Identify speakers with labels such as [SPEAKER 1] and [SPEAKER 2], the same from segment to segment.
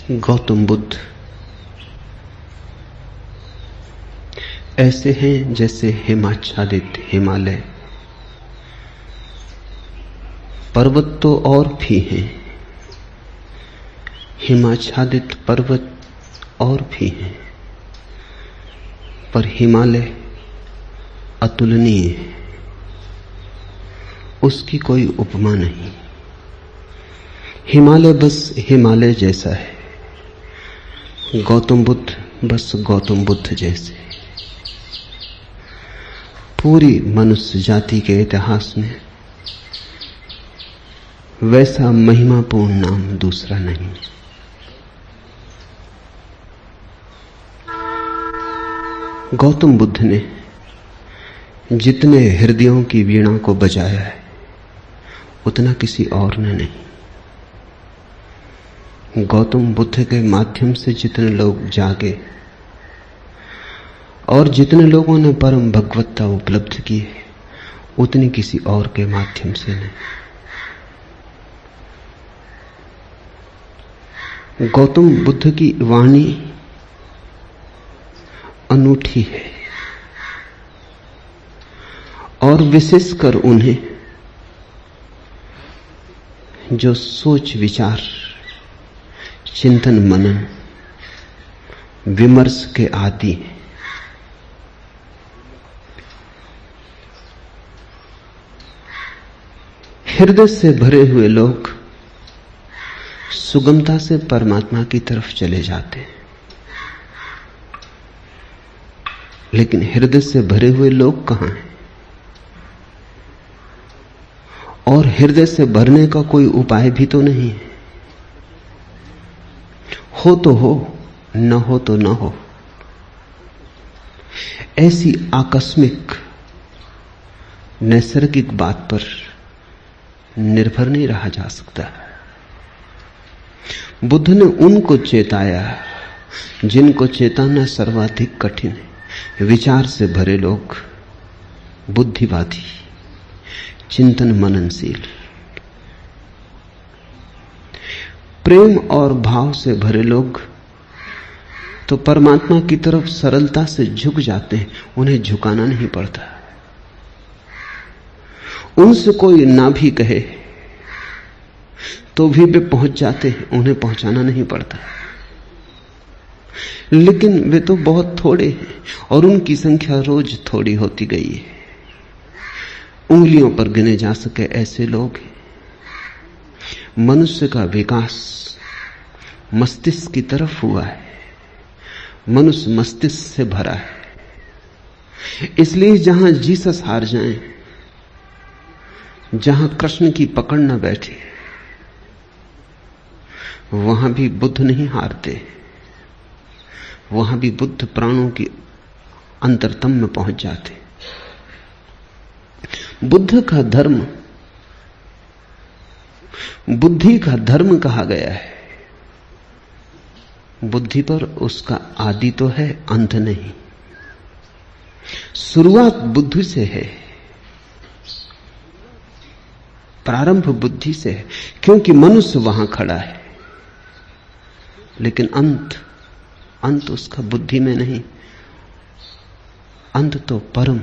[SPEAKER 1] गौतम बुद्ध ऐसे हैं जैसे हिमाच्छादित हिमालय। पर्वत तो और भी हैं, हिमाच्छादित पर्वत और भी हैं, पर हिमालय अतुलनीय है, उसकी कोई उपमा नहीं। हिमालय बस हिमालय जैसा है, गौतम बुद्ध बस गौतम बुद्ध जैसे। पूरी मनुष्य जाति के इतिहास में वैसा महिमापूर्ण नाम दूसरा नहीं। गौतम बुद्ध ने जितने हृदयों की वीणा को बजाया है उतना किसी और ने नहीं। गौतम बुद्ध के माध्यम से जितने लोग जागे और जितने लोगों ने परम भगवत्ता उपलब्ध की है उतनी किसी और के माध्यम से नहीं। गौतम बुद्ध की वाणी अनूठी है और विशेषकर उन्हें जो सोच विचार चिंतन मनन विमर्श के आदि हैं। हृदय से भरे हुए लोग सुगमता से परमात्मा की तरफ चले जाते हैं, लेकिन हृदय से भरे हुए लोग कहां हैं? और हृदय से भरने का कोई उपाय भी तो नहीं है। हो तो हो, न हो तो न हो। ऐसी आकस्मिक नैसर्गिक बात पर निर्भर नहीं रहा जा सकता। बुद्ध ने उनको चेताया जिनको चेताना सर्वाधिक कठिन है। विचार से भरे लोग, बुद्धिवादी, चिंतन मननशील, प्रेम और भाव से भरे लोग तो परमात्मा की तरफ सरलता से झुक जाते हैं, उन्हें झुकाना नहीं पड़ता। उनसे कोई ना भी कहे तो भी वे पहुंच जाते हैं, उन्हें पहुंचाना नहीं पड़ता। लेकिन वे तो बहुत थोड़े हैं और उनकी संख्या रोज थोड़ी होती गई है। उंगलियों पर गिने जा सके ऐसे लोग हैं। मनुष्य का विकास मस्तिष्क की तरफ हुआ है, मनुष्य मस्तिष्क से भरा है। इसलिए जहां जीसस हार जाएं, जहां कृष्ण की पकड़ न बैठे, वहां भी बुद्ध नहीं हारते। वहां भी बुद्ध प्राणों की अंतरतम में पहुंच जाते। बुद्ध का धर्म बुद्धि का धर्म कहा गया है। बुद्धि पर उसका आदि तो है, अंत नहीं। शुरुआत बुद्धि से है, प्रारंभ बुद्धि से है, क्योंकि मनुष्य वहां खड़ा है। लेकिन अंत उसका बुद्धि में नहीं। अंत तो परम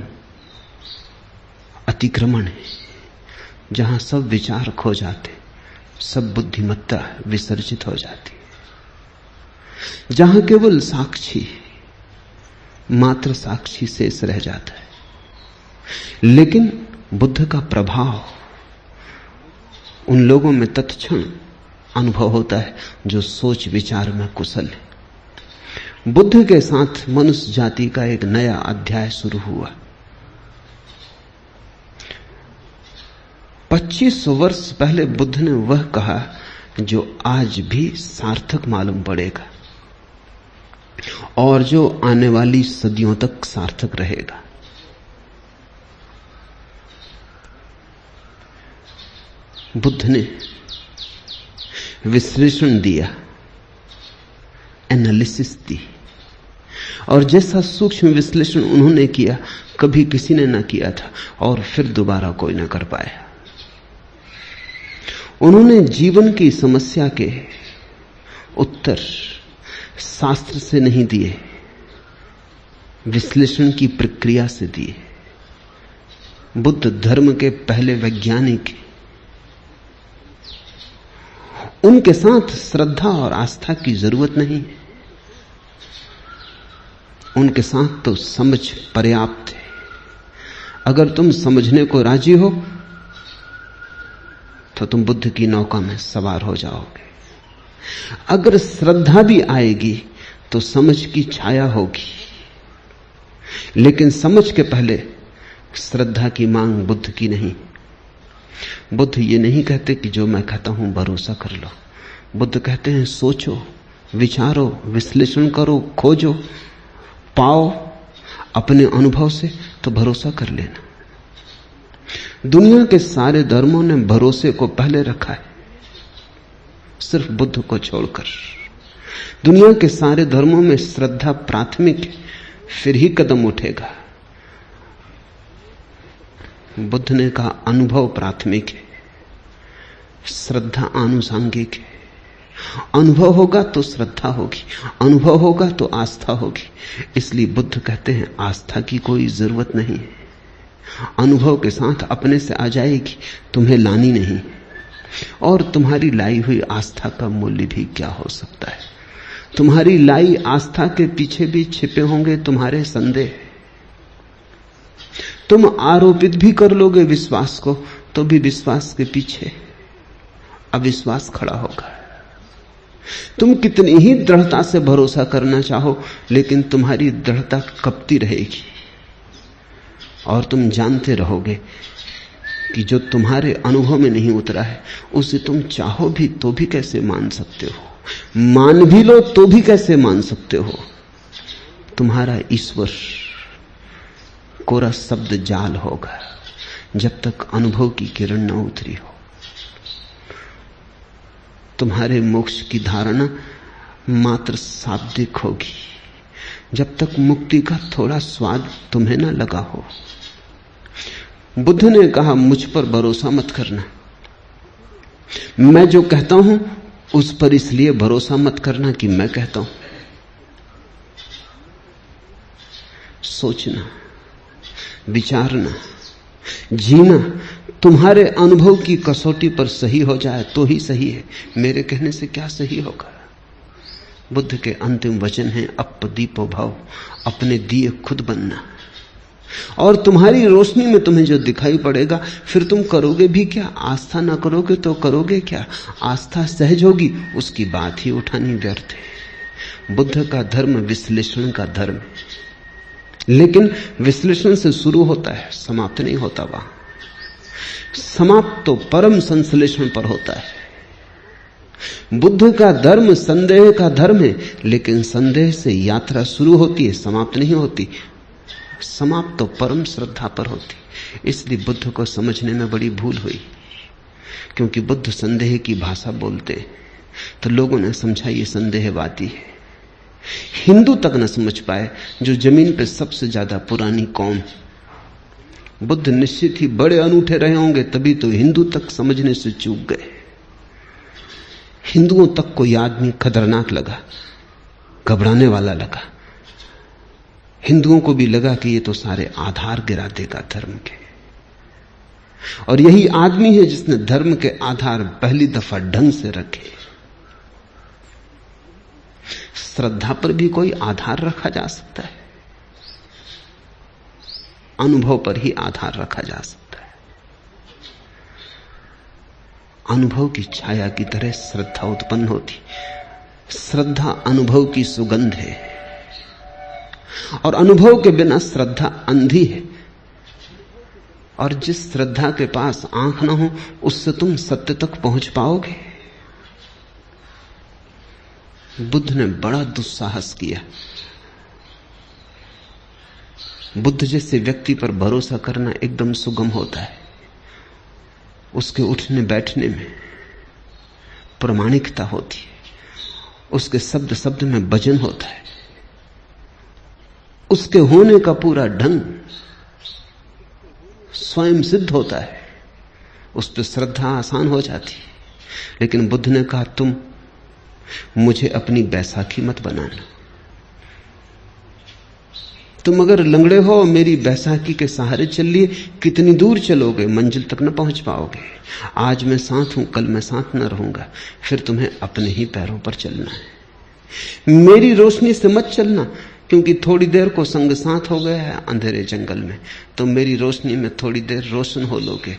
[SPEAKER 1] अतिक्रमण है, जहां सब विचार खो जाते, सब बुद्धिमत्ता विसर्जित हो जाती, जहां केवल साक्षी, मात्र साक्षी शेष रह जाता है। लेकिन बुद्ध का प्रभाव उन लोगों में तत्क्षण अनुभव होता है जो सोच विचार में कुशल है। बुद्ध के साथ मनुष्य जाति का एक नया अध्याय शुरू हुआ। 2500 वर्ष पहले बुद्ध ने वह कहा जो आज भी सार्थक मालूम पड़ेगा और जो आने वाली सदियों तक सार्थक रहेगा। बुद्ध ने विश्लेषण दिया, एनालिसिस दी, और जैसा सूक्ष्म विश्लेषण उन्होंने किया कभी किसी ने ना किया था और फिर दोबारा कोई ना कर पाया। उन्होंने जीवन की समस्या के उत्तर शास्त्र से नहीं दिए, विश्लेषण की प्रक्रिया से दिए। बुद्ध धर्म के पहले वैज्ञानिक, उनके साथ श्रद्धा और आस्था की जरूरत नहीं, उनके साथ तो समझ पर्याप्त है। अगर तुम समझने को राजी हो तो तुम बुद्ध की नौका में सवार हो जाओगे। अगर श्रद्धा भी आएगी तो समझ की छाया होगी, लेकिन समझ के पहले श्रद्धा की मांग बुद्ध की नहीं। बुद्ध ये नहीं कहते कि जो मैं कहता हूं भरोसा कर लो। बुद्ध कहते हैं सोचो, विचारो, विश्लेषण करो, खोजो, पाओ अपने अनुभव से तो भरोसा कर लेना। दुनिया के सारे धर्मों ने भरोसे को पहले रखा है, सिर्फ बुद्ध को छोड़कर। दुनिया के सारे धर्मों में श्रद्धा प्राथमिक है, फिर ही कदम उठेगा। बुद्ध ने कहा अनुभव प्राथमिक है, श्रद्धा आनुषांगिक है। अनुभव होगा तो श्रद्धा होगी, अनुभव होगा तो आस्था होगी। इसलिए बुद्ध कहते हैं आस्था की कोई जरूरत नहीं है, अनुभव के साथ अपने से आ जाएगी, तुम्हें लानी नहीं। और तुम्हारी लाई हुई आस्था का मूल्य भी क्या हो सकता है? तुम्हारी लाई आस्था के पीछे भी छिपे होंगे तुम्हारे संदेह। तुम आरोपित भी कर लोगे विश्वास को, तो भी विश्वास के पीछे अविश्वास खड़ा होगा। तुम कितनी ही दृढ़ता से भरोसा करना चाहो, लेकिन तुम्हारी दृढ़ता कपती रहेगी और तुम जानते रहोगे कि जो तुम्हारे अनुभव में नहीं उतरा है उसे तुम चाहो भी तो भी कैसे मान सकते हो, मान भी लो तो भी कैसे मान सकते हो। तुम्हारा ईश्वर कोरा शब्द जाल होगा जब तक अनुभव की किरण न उतरी हो। तुम्हारे मोक्ष की धारणा मात्र शाब्दिक होगी जब तक मुक्ति का थोड़ा स्वाद तुम्हें न लगा हो। बुद्ध ने कहा मुझ पर भरोसा मत करना, मैं जो कहता हूं उस पर इसलिए भरोसा मत करना कि मैं कहता हूं। सोचना, विचारना, जीना तुम्हारे अनुभव की कसौटी पर सही हो जाए तो ही सही है, मेरे कहने से क्या सही होगा। बुद्ध के अंतिम वचन हैं अपदीपो भव, अपने दिए खुद बनना। और तुम्हारी रोशनी में तुम्हें जो दिखाई पड़ेगा फिर तुम करोगे भी क्या? आस्था ना करोगे तो करोगे क्या? आस्था सहज होगी, उसकी बात ही उठानी व्यर्थ है। बुद्ध का धर्म विश्लेषण का धर्म है, लेकिन विश्लेषण से शुरू होता है, समाप्त नहीं होता। वहां समाप्त तो परम संश्लेषण पर होता है। बुद्ध का धर्म संदेह का धर्म है, लेकिन संदेह से यात्रा शुरू होती है, समाप्त नहीं होती। समाप्त तो परम श्रद्धा पर होती। इसलिए बुद्ध को समझने में बड़ी भूल हुई, क्योंकि बुद्ध संदेह की भाषा बोलते हैं तो लोगों ने समझा ये संदेहवादी है। हिंदू तक न समझ पाए, जो जमीन पर सबसे ज्यादा पुरानी कौम। बुद्ध निश्चित ही बड़े अनूठे रहे होंगे, तभी तो हिंदू तक समझने से चूक गए। हिंदुओं तक कोई आदमी खतरनाक लगा, घबराने वाला लगा। हिंदुओं को भी लगा कि ये तो सारे आधार गिरा देगा धर्म के। और यही आदमी है जिसने धर्म के आधार पहली दफा ढंग से रखे। श्रद्धा पर भी कोई आधार रखा जा सकता है, अनुभव पर ही आधार रखा जा सकता है। अनुभव की छाया की तरह श्रद्धा उत्पन्न होती। श्रद्धा अनुभव की सुगंध है, और अनुभव के बिना श्रद्धा अंधी है। और जिस श्रद्धा के पास आंख ना हो, उससे तुम सत्य तक पहुंच पाओगे? बुद्ध ने बड़ा दुस्साहस किया। बुद्ध जैसे व्यक्ति पर भरोसा करना एकदम सुगम होता है। उसके उठने बैठने में प्रामाणिकता होती है, उसके शब्द शब्द में वजन होता है, उसके होने का पूरा ढंग स्वयं सिद्ध होता है। उस पर श्रद्धा आसान हो जाती है। लेकिन बुद्ध ने कहा तुम मुझे अपनी बैसाखी मत बनाना। तुम अगर लंगड़े हो, मेरी बैसाखी के सहारे चल लिए, कितनी दूर चलोगे, मंजिल तक न पहुंच पाओगे। आज मैं साथ हूं, कल मैं साथ न रहूंगा, फिर तुम्हें अपने ही पैरों पर चलना है। मेरी रोशनी से मत चलना, क्योंकि थोड़ी देर को संग साथ हो गया है अंधेरे जंगल में, तो मेरी रोशनी में थोड़ी देर रोशन हो लोगे,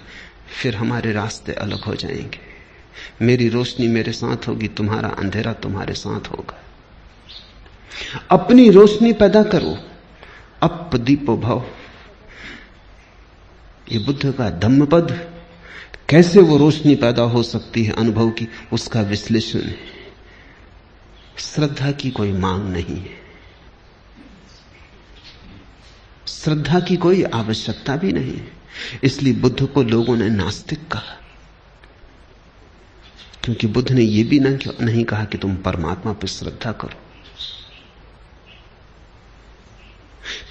[SPEAKER 1] फिर हमारे रास्ते अलग हो जाएंगे। मेरी रोशनी मेरे साथ होगी, तुम्हारा अंधेरा तुम्हारे साथ होगा। अपनी रोशनी पैदा करो, अप दीपो भव। ये बुद्ध का धम्मपद। कैसे वो रोशनी पैदा हो सकती है अनुभव की, उसका विश्लेषण है। श्रद्धा की कोई मांग नहीं है, श्रद्धा की कोई आवश्यकता भी नहीं है। इसलिए बुद्ध को लोगों ने नास्तिक कहा, क्योंकि बुद्ध ने यह भी नहीं कहा कि तुम परमात्मा पर श्रद्धा करो।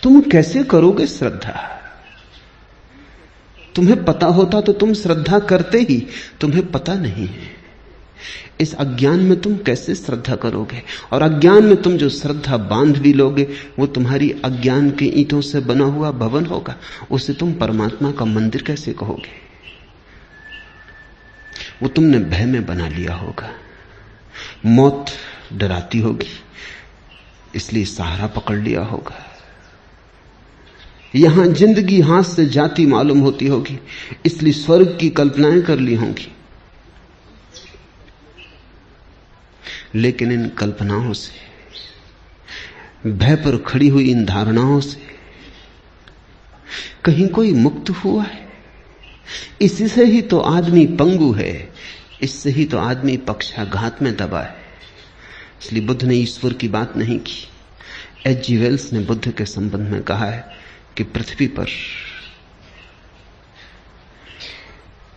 [SPEAKER 1] तुम कैसे करोगे श्रद्धा? तुम्हें पता होता तो तुम श्रद्धा करते ही, तुम्हें पता नहीं है। इस अज्ञान में तुम कैसे श्रद्धा करोगे? और अज्ञान में तुम जो श्रद्धा बांध भी लोगे, वो तुम्हारी अज्ञान के ईंटों से बना हुआ भवन होगा। उसे तुम परमात्मा का मंदिर कैसे कहोगे? वो तुमने भय में बना लिया होगा। मौत डराती होगी, इसलिए सहारा पकड़ लिया होगा। यहां जिंदगी हाथ से जाती मालूम होती होगी, इसलिए स्वर्ग की कल्पनाएं कर ली होंगी। लेकिन इन कल्पनाओं से, भय पर खड़ी हुई इन धारणाओं से कहीं कोई मुक्त हुआ है? इसी से ही तो आदमी पंगु है, इससे ही तो आदमी पक्षाघात में दबा है। इसलिए बुद्ध ने ईश्वर की बात नहीं की। एच.जी. वेल्स ने बुद्ध के संबंध में कहा है कि पृथ्वी पर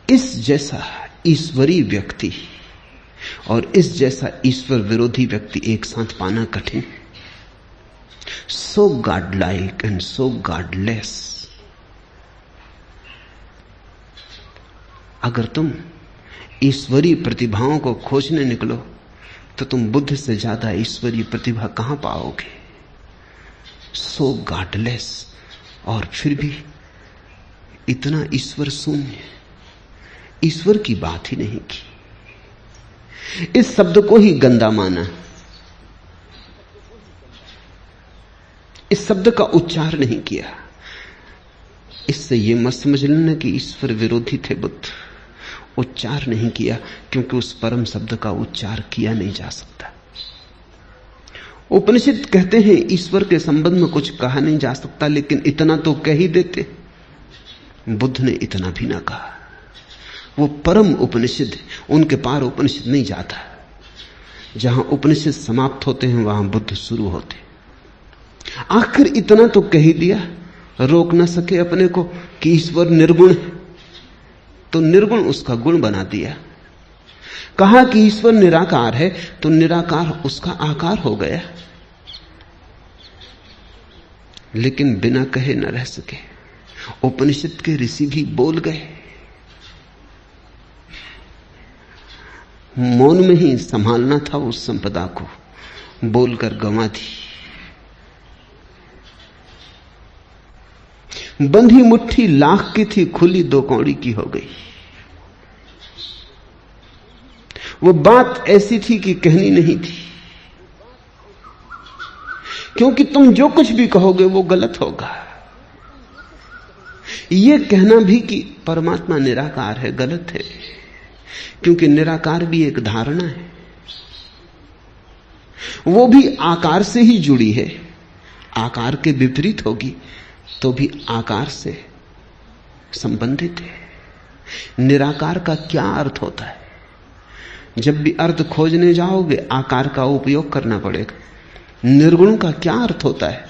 [SPEAKER 1] इस जैसा ईश्वरीय व्यक्ति और इस जैसा ईश्वर विरोधी व्यक्ति एक साथ पाना कठिन। So god like and so godless. अगर तुम ईश्वरीय प्रतिभाओं को खोजने निकलो तो तुम बुद्ध से ज्यादा ईश्वरीय प्रतिभा कहां पाओगे? सो गॉडलेस, और फिर भी इतना ईश्वर शून्य, ईश्वर की बात ही नहीं की। इस शब्द को ही गंदा माना, इस शब्द का उच्चार नहीं किया। इससे यह मत समझ लेना कि ईश्वर विरोधी थे बुद्ध। उच्चार नहीं किया क्योंकि उस परम शब्द का उच्चार किया नहीं जा सकता। उपनिषद कहते हैं ईश्वर के संबंध में कुछ कहा नहीं जा सकता, लेकिन इतना तो कह ही देते। बुद्ध ने इतना भी ना कहा। वो परम उपनिषद, उनके पार उपनिषद नहीं जाता। जहां उपनिषद समाप्त होते हैं वहां बुद्ध शुरू होते। आखिर इतना तो कह ही दिया, रोक ना सके अपने को कि ईश्वर निर्गुण है, तो निर्गुण उसका गुण बना दिया। कहा कि ईश्वर निराकार है, तो निराकार उसका आकार हो गया। लेकिन बिना कहे न रह सके। उपनिषद के ऋषि भी बोल गए, मौन में ही संभालना था उस संपदा को, बोलकर गंवा दी। बंधी मुट्ठी लाख की थी, खुली 2 कौड़ी की हो गई। वो बात ऐसी थी कि कहनी नहीं थी, क्योंकि तुम जो कुछ भी कहोगे वो गलत होगा। ये कहना भी कि परमात्मा निराकार है गलत है, क्योंकि निराकार भी एक धारणा है, वो भी आकार से ही जुड़ी है। आकार के विपरीत होगी तो भी आकार से संबंधित है। निराकार का क्या अर्थ होता है? जब भी अर्थ खोजने जाओगे आकार का उपयोग करना पड़ेगा। निर्गुण का क्या अर्थ होता है?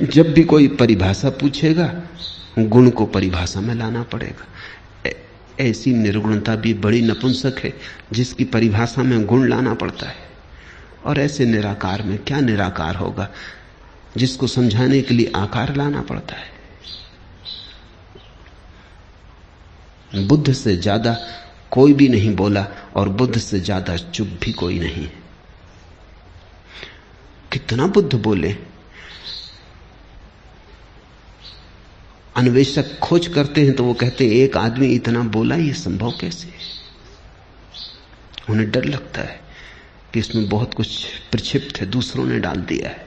[SPEAKER 1] जब भी कोई परिभाषा पूछेगा गुण को परिभाषा में लाना पड़ेगा। ऐसी निर्गुणता भी बड़ी नपुंसक है जिसकी परिभाषा में गुण लाना पड़ता है। और ऐसे निराकार में क्या निराकार होगा जिसको समझाने के लिए आकार लाना पड़ता है। बुद्ध से ज्यादा कोई भी नहीं बोला और बुद्ध से ज्यादा चुप भी कोई नहीं। कितना बुद्ध बोले। अन्वेषक खोज करते हैं तो वो कहते हैं एक आदमी इतना बोला, ये संभव कैसे? उन्हें डर लगता है कि इसमें बहुत कुछ प्रक्षिप्त है, दूसरों ने डाल दिया है।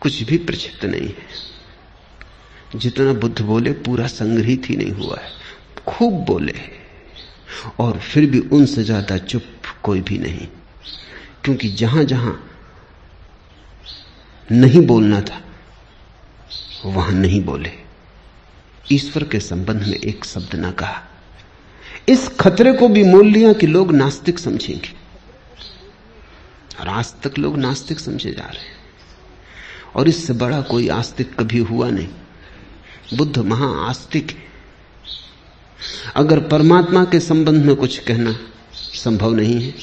[SPEAKER 1] कुछ भी प्रक्षिप्त नहीं है। जितना बुद्ध बोले पूरा संग्रहित ही नहीं हुआ है। खूब बोले और फिर भी उनसे ज्यादा चुप कोई भी नहीं, क्योंकि जहां जहां नहीं बोलना था वहां नहीं बोले। ईश्वर के संबंध में एक शब्द ना कहा। इस खतरे को भी मोल लिया कि लोग नास्तिक समझेंगे, और आज तक लोग नास्तिक समझे जा रहे हैं, और इससे बड़ा कोई आस्तिक कभी हुआ नहीं। बुद्ध महा आस्तिक है। अगर परमात्मा के संबंध में कुछ कहना संभव नहीं है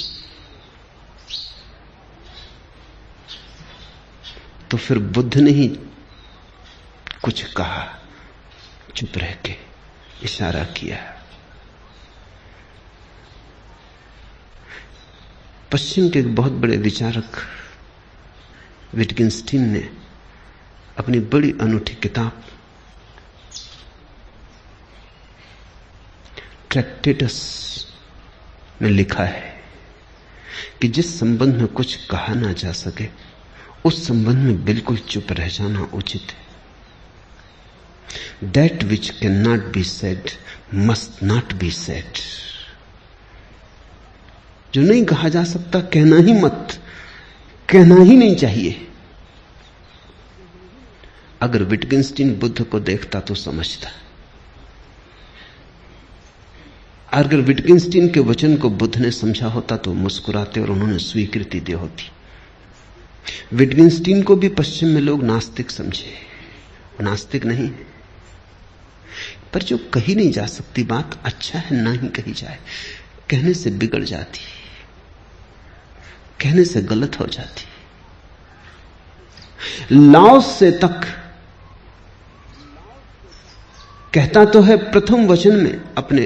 [SPEAKER 1] तो फिर बुद्ध ने ही कुछ कहा, चुप रह के इशारा किया। पश्चिम के एक बहुत बड़े विचारक विटगेंस्टीन ने अपनी बड़ी अनूठी किताब ट्रैक्टेटस में लिखा है कि जिस संबंध में कुछ कहा ना जा सके उस संबंध में बिल्कुल चुप रह जाना उचित है। That which cannot be said must not be said। जो नहीं कहा जा सकता कहना ही मत, कहना ही नहीं चाहिए। अगर विटगेंस्टीन बुद्ध को देखता तो समझता। अगर विटगेंस्टीन के वचन को बुद्ध ने समझा होता तो मुस्कुराते और उन्होंने स्वीकृति दी होती। विटगेंस्टीन को भी पश्चिम में लोग नास्तिक समझे, नास्तिक नहीं, पर जो कही नहीं जा सकती बात अच्छा है ना ही कही जाए। कहने से बिगड़ जाती, कहने से गलत हो जाती। लाओस से तक कहता तो है प्रथम वचन में अपने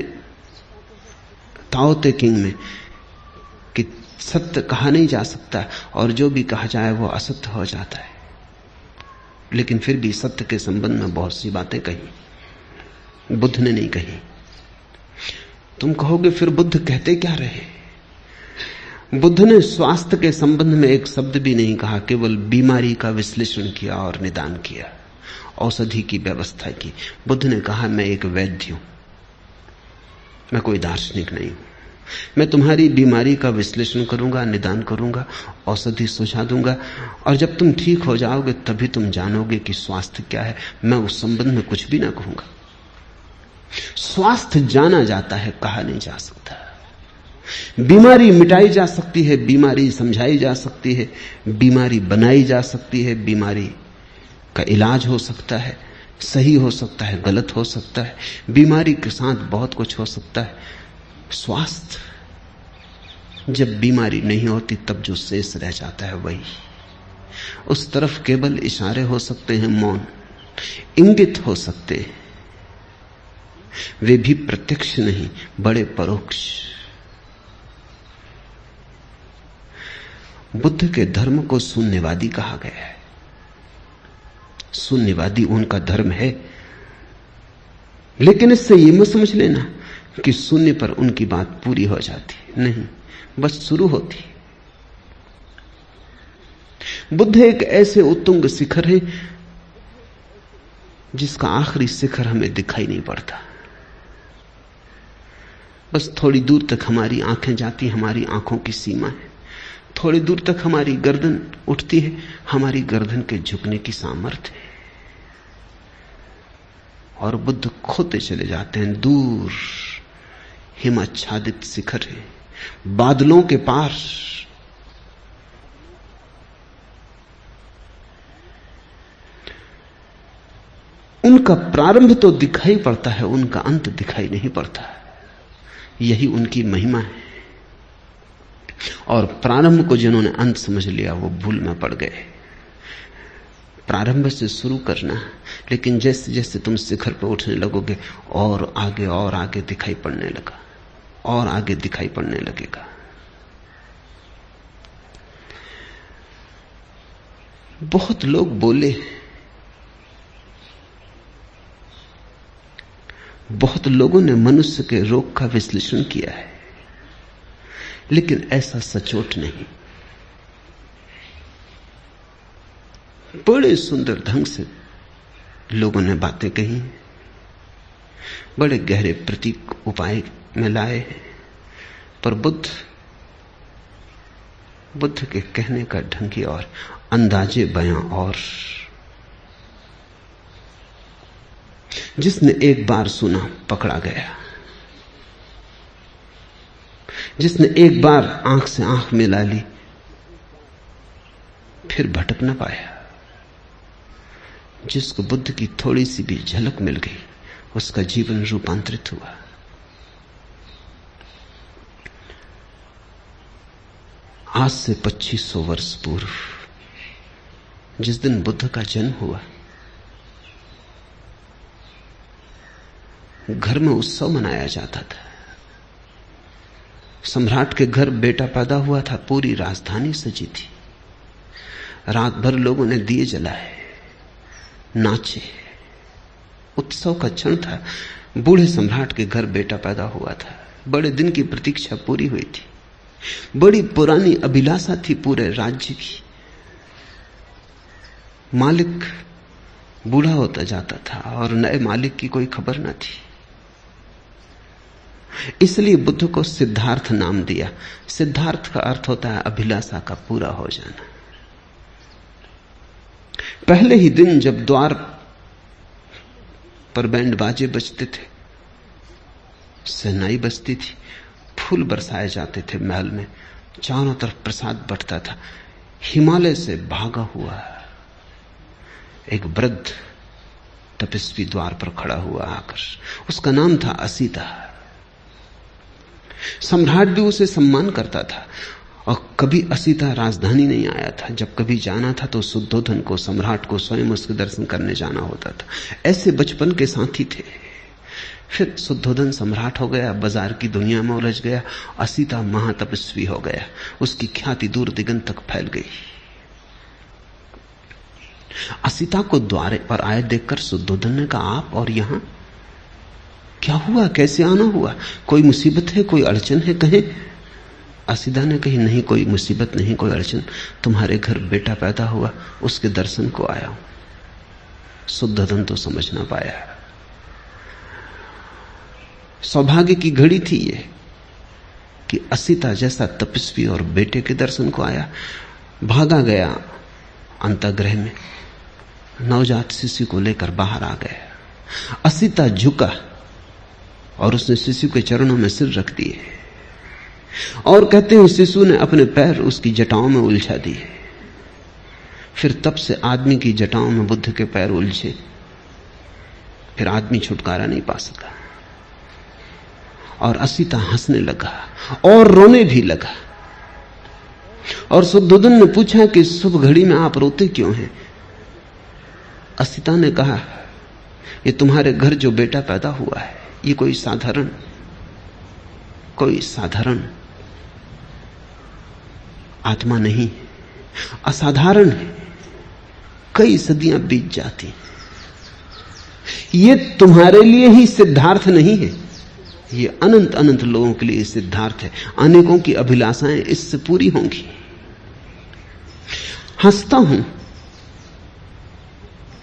[SPEAKER 1] ताओ ते किंग में कि सत्य कहा नहीं जा सकता और जो भी कहा जाए वो असत्य हो जाता है, लेकिन फिर भी सत्य के संबंध में बहुत सी बातें कही, बुद्ध ने नहीं कही। तुम कहोगे फिर बुद्ध कहते क्या रहे? बुद्ध ने स्वास्थ्य के संबंध में एक शब्द भी नहीं कहा, केवल बीमारी का विश्लेषण किया और निदान किया, औषधि की व्यवस्था की। बुद्ध ने कहा मैं एक वैद्य हूं, मैं कोई दार्शनिक नहीं हूं। मैं तुम्हारी बीमारी का विश्लेषण करूंगा, निदान करूंगा, औषधि सुझा दूंगा, और जब तुम ठीक हो जाओगे तभी तुम जानोगे कि स्वास्थ्य क्या है। मैं उस संबंध में कुछ भी ना कहूंगा। स्वास्थ्य जाना जाता है, कहा नहीं जा सकता। बीमारी मिटाई जा सकती है, बीमारी समझाई जा सकती है, बीमारी बनाई जा सकती है, बीमारी का इलाज हो सकता है, सही हो सकता है, गलत हो सकता है, बीमारी के साथ बहुत कुछ हो सकता है। स्वास्थ्य जब बीमारी नहीं होती तब जो शेष रह जाता है वही, उस तरफ केवल इशारे हो सकते हैं, मौन इंगित हो सकते हैं, वे भी प्रत्यक्ष नहीं, बड़े परोक्ष। बुद्ध के धर्म को शून्यवादी कहा गया है। शून्यवादी उनका धर्म है, लेकिन इससे यह मत समझ लेना कि शून्य पर उनकी बात पूरी हो जाती, नहीं, बस शुरू होती। बुद्ध एक ऐसे उत्तुंग शिखर है जिसका आखिरी शिखर हमें दिखाई नहीं पड़ता। बस थोड़ी दूर तक हमारी आंखें जाती, हमारी आंखों की सीमा है। थोड़ी दूर तक हमारी गर्दन उठती है, हमारी गर्दन के झुकने की सामर्थ्य है। और बुद्ध खोते चले जाते हैं। दूर हिमाच्छादित शिखर है, बादलों के पार। उनका प्रारंभ तो दिखाई पड़ता है, उनका अंत दिखाई नहीं पड़ता। यही उनकी महिमा है। और प्रारंभ को जिन्होंने अंत समझ लिया वो भूल में पड़ गए। प्रारंभ से शुरू करना, लेकिन जैसे जैसे तुम शिखर पर उठने लगोगे और आगे दिखाई पड़ने लगा। और आगे दिखाई पड़ने लगेगा। बहुत लोग बोले, बहुत लोगों ने मनुष्य के रोग का विश्लेषण किया है, लेकिन ऐसा सचोट नहीं। बड़े सुंदर ढंग से लोगों ने बातें कही, बड़े गहरे प्रतीक उपाय में लाए, पर बुद्ध के कहने का ढंग ही और, अंदाजे बयां और। जिसने एक बार सुना पकड़ा गया, जिसने एक बार आंख से आंख मिला ली फिर भटक न पाया। जिसको बुद्ध की थोड़ी सी भी झलक मिल गई उसका जीवन रूपांतरित हुआ। आज से 2500 वर्ष पूर्व जिस दिन बुद्ध का जन्म हुआ, घर में उत्सव मनाया जाता था। सम्राट के घर बेटा पैदा हुआ था, पूरी राजधानी सजी थी। रात भर लोगों ने दिए जलाए, नाचे, उत्सव का क्षण था। बूढ़े सम्राट के घर बेटा पैदा हुआ था, बड़े दिन की प्रतीक्षा पूरी हुई थी, बड़ी पुरानी अभिलाषा थी पूरे राज्य की। मालिक बूढ़ा होता जाता था और नए मालिक की कोई खबर न थी। इसलिए बुद्ध को सिद्धार्थ नाम दिया। सिद्धार्थ का अर्थ होता है अभिलाषा का पूरा हो जाना। पहले ही दिन जब द्वार पर बैंड बाजे बजते थे, शहनाई बजती थी, फूल बरसाए जाते थे महल में, चारों तरफ प्रसाद बंटता था, हिमालय से भागा हुआ एक वृद्ध तपस्वी द्वार पर खड़ा हुआ आकर। उसका नाम था असीता। सम्राट भी उसे सम्मान करता था और कभी असीता राजधानी नहीं आया था। जब कभी जाना था तो शुद्धोधन को, सम्राट को स्वयं उसके दर्शन करने जाना होता था। ऐसे बचपन के साथी थे। फिर शुद्धोधन सम्राट हो गया, बाजार की दुनिया में उलझ गया, असीता महातपस्वी हो गया, उसकी ख्याति दूर दिगंत तक फैल गई। असीता को द्वार पर आए देखकर शुद्धोधन ने कहा, आप और यहां क्या हुआ, कैसे आना हुआ, कोई मुसीबत है, कोई अड़चन है, कहें। असीता ने कही, नहीं कोई मुसीबत नहीं, कोई अड़चन, तुम्हारे घर बेटा पैदा हुआ, उसके दर्शन को आया हूं। शुद्धोधन तो समझ ना पाया। सौभाग्य की घड़ी थी ये कि असीता जैसा तपस्वी और बेटे के दर्शन को आया। भागा गया अंतःगृह में, नवजात शिशु को लेकर बाहर आ गया। असीता झुका और उसने शिशु के चरणों में सिर रख दिए और कहते हैं शिशु ने अपने पैर उसकी जटाओं में उलझा दिए। फिर तब से आदमी की जटाओं में बुद्ध के पैर उलझे। फिर आदमी छुटकारा नहीं पा सका और असीता हंसने लगा और रोने भी लगा। और शुद्धोधन ने पूछा कि शुभ घड़ी में आप रोते क्यों हैं? असीता ने कहा, ये तुम्हारे घर जो बेटा पैदा हुआ है, ये कोई साधारण आत्मा नहीं, असाधारण है। कई सदियां बीत जाती, ये तुम्हारे लिए ही सिद्धार्थ नहीं है, ये अनंत अनंत लोगों के लिए सिद्धार्थ है। अनेकों की अभिलाषाएं इससे पूरी होंगी। हंसता हूं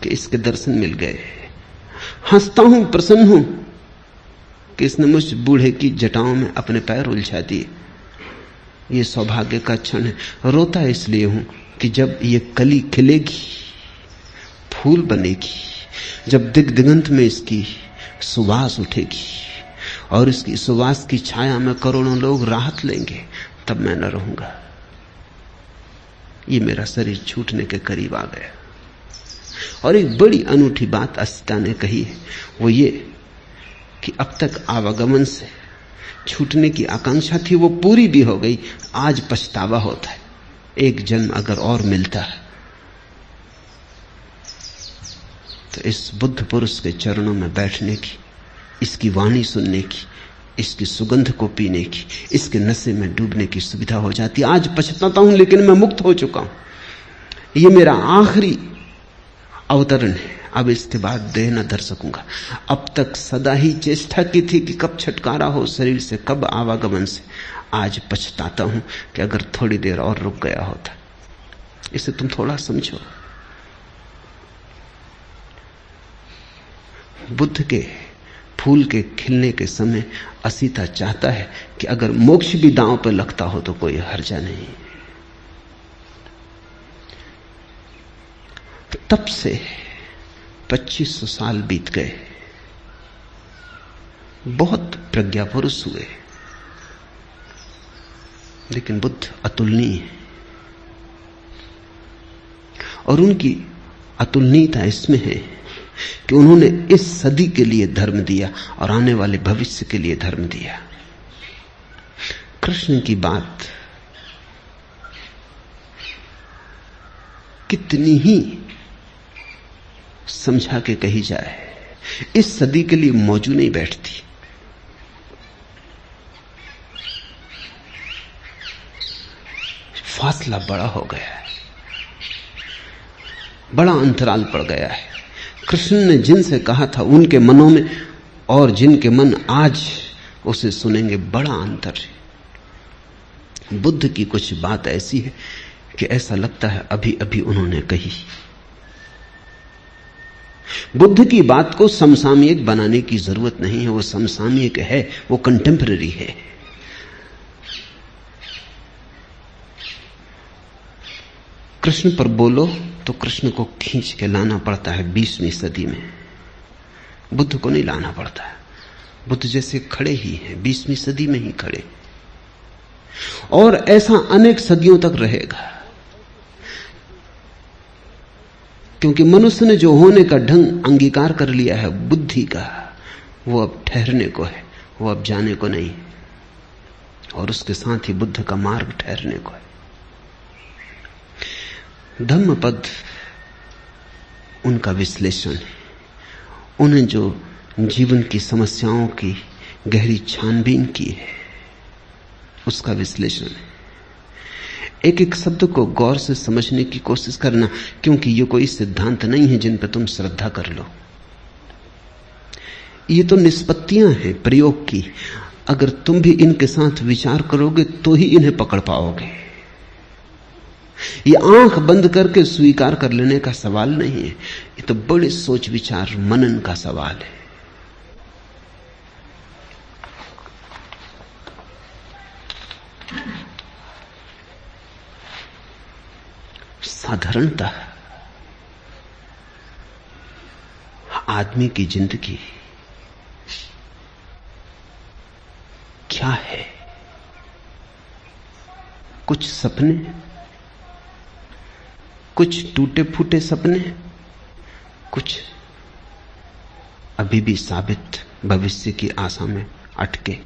[SPEAKER 1] कि इसके दर्शन मिल गए, हंसता हूं, प्रसन्न हूं कि इसने मुझ बूढ़े की जटाओं में अपने पैर उलझा दिए। ये सौभाग्य का क्षण है। रोता इसलिए हूं कि जब ये कली खिलेगी, फूल बनेगी, जब दिगंत में इसकी सुवास उठेगी और इसकी सुवास की छाया में करोड़ों लोग राहत लेंगे, तब मैं न रहूंगा। ये मेरा शरीर छूटने के करीब आ गया। और एक बड़ी अनूठी बात असीता ने कही है, वो ये कि अब तक आवागमन से छूटने की आकांक्षा थी, वो पूरी भी हो गई। आज पछतावा होता है, एक जन्म अगर और मिलता है तो इस बुद्ध पुरुष के चरणों में बैठने की, इसकी वाणी सुनने की, इसकी सुगंध को पीने की, इसके नशे में डूबने की सुविधा हो जाती। आज पछताता हूं, लेकिन मैं मुक्त हो चुका हूं। यह मेरा आखिरी अवतरण है, अब इसके बाद देह न धर सकूंगा। अब तक सदा ही चेष्टा की थी कि कब छुटकारा हो शरीर से, कब आवागमन से। आज पछताता हूं कि अगर थोड़ी देर और रुक गया होता। इसे तुम थोड़ा समझो। बुद्ध के फूल के खिलने के समय असीता चाहता है कि अगर मोक्ष भी दांव पर लगता हो तो कोई हर्जा नहीं। तब से 2500 साल बीत गए, बहुत प्रज्ञा पुरुष हुए, लेकिन बुद्ध अतुलनीय है। और उनकी अतुलनीयता इसमें है कि उन्होंने इस सदी के लिए धर्म दिया और आने वाले भविष्य के लिए धर्म दिया। कृष्ण की बात कितनी ही समझा के कही जाए, इस सदी के लिए मौजू नहीं बैठती। फासला बड़ा हो गया है, बड़ा अंतराल पड़ गया है। कृष्ण ने जिनसे कहा था उनके मनों में और जिनके मन आज उसे सुनेंगे, बड़ा अंतर है। बुद्ध की कुछ बात ऐसी है कि ऐसा लगता है अभी अभी उन्होंने कही। बुद्ध की बात को समसामयिक बनाने की जरूरत नहीं है, वो समसामयिक है, वो कंटेम्पररी है। कृष्ण पर बोलो तो कृष्ण को खींच के लाना पड़ता है 20वीं सदी में, बुद्ध को नहीं लाना पड़ता है। बुद्ध जैसे खड़े ही हैं, 20वीं सदी में ही खड़े, और ऐसा अनेक सदियों तक रहेगा। क्योंकि मनुष्य ने जो होने का ढंग अंगीकार कर लिया है बुद्धि का, वो अब ठहरने को है, वो अब जाने को नहीं। और उसके साथ ही बुद्ध का मार्ग ठहरने को है। धम्मपद उनका विश्लेषण है। उन्हें जो जीवन की समस्याओं की गहरी छानबीन की है, उसका विश्लेषण है। एक एक शब्द को गौर से समझने की कोशिश करना, क्योंकि ये कोई सिद्धांत नहीं है जिन पर तुम श्रद्धा कर लो। ये तो निष्पत्तियां हैं प्रयोग की। अगर तुम भी इनके साथ विचार करोगे तो ही इन्हें पकड़ पाओगे। ये आंख बंद करके स्वीकार कर लेने का सवाल नहीं है, ये तो बड़े सोच विचार मनन का सवाल है। साधारणतः आदमी की जिंदगी क्या है? कुछ सपने, कुछ टूटे फूटे सपने, कुछ अभी भी साबित भविष्य की आशा में अटके।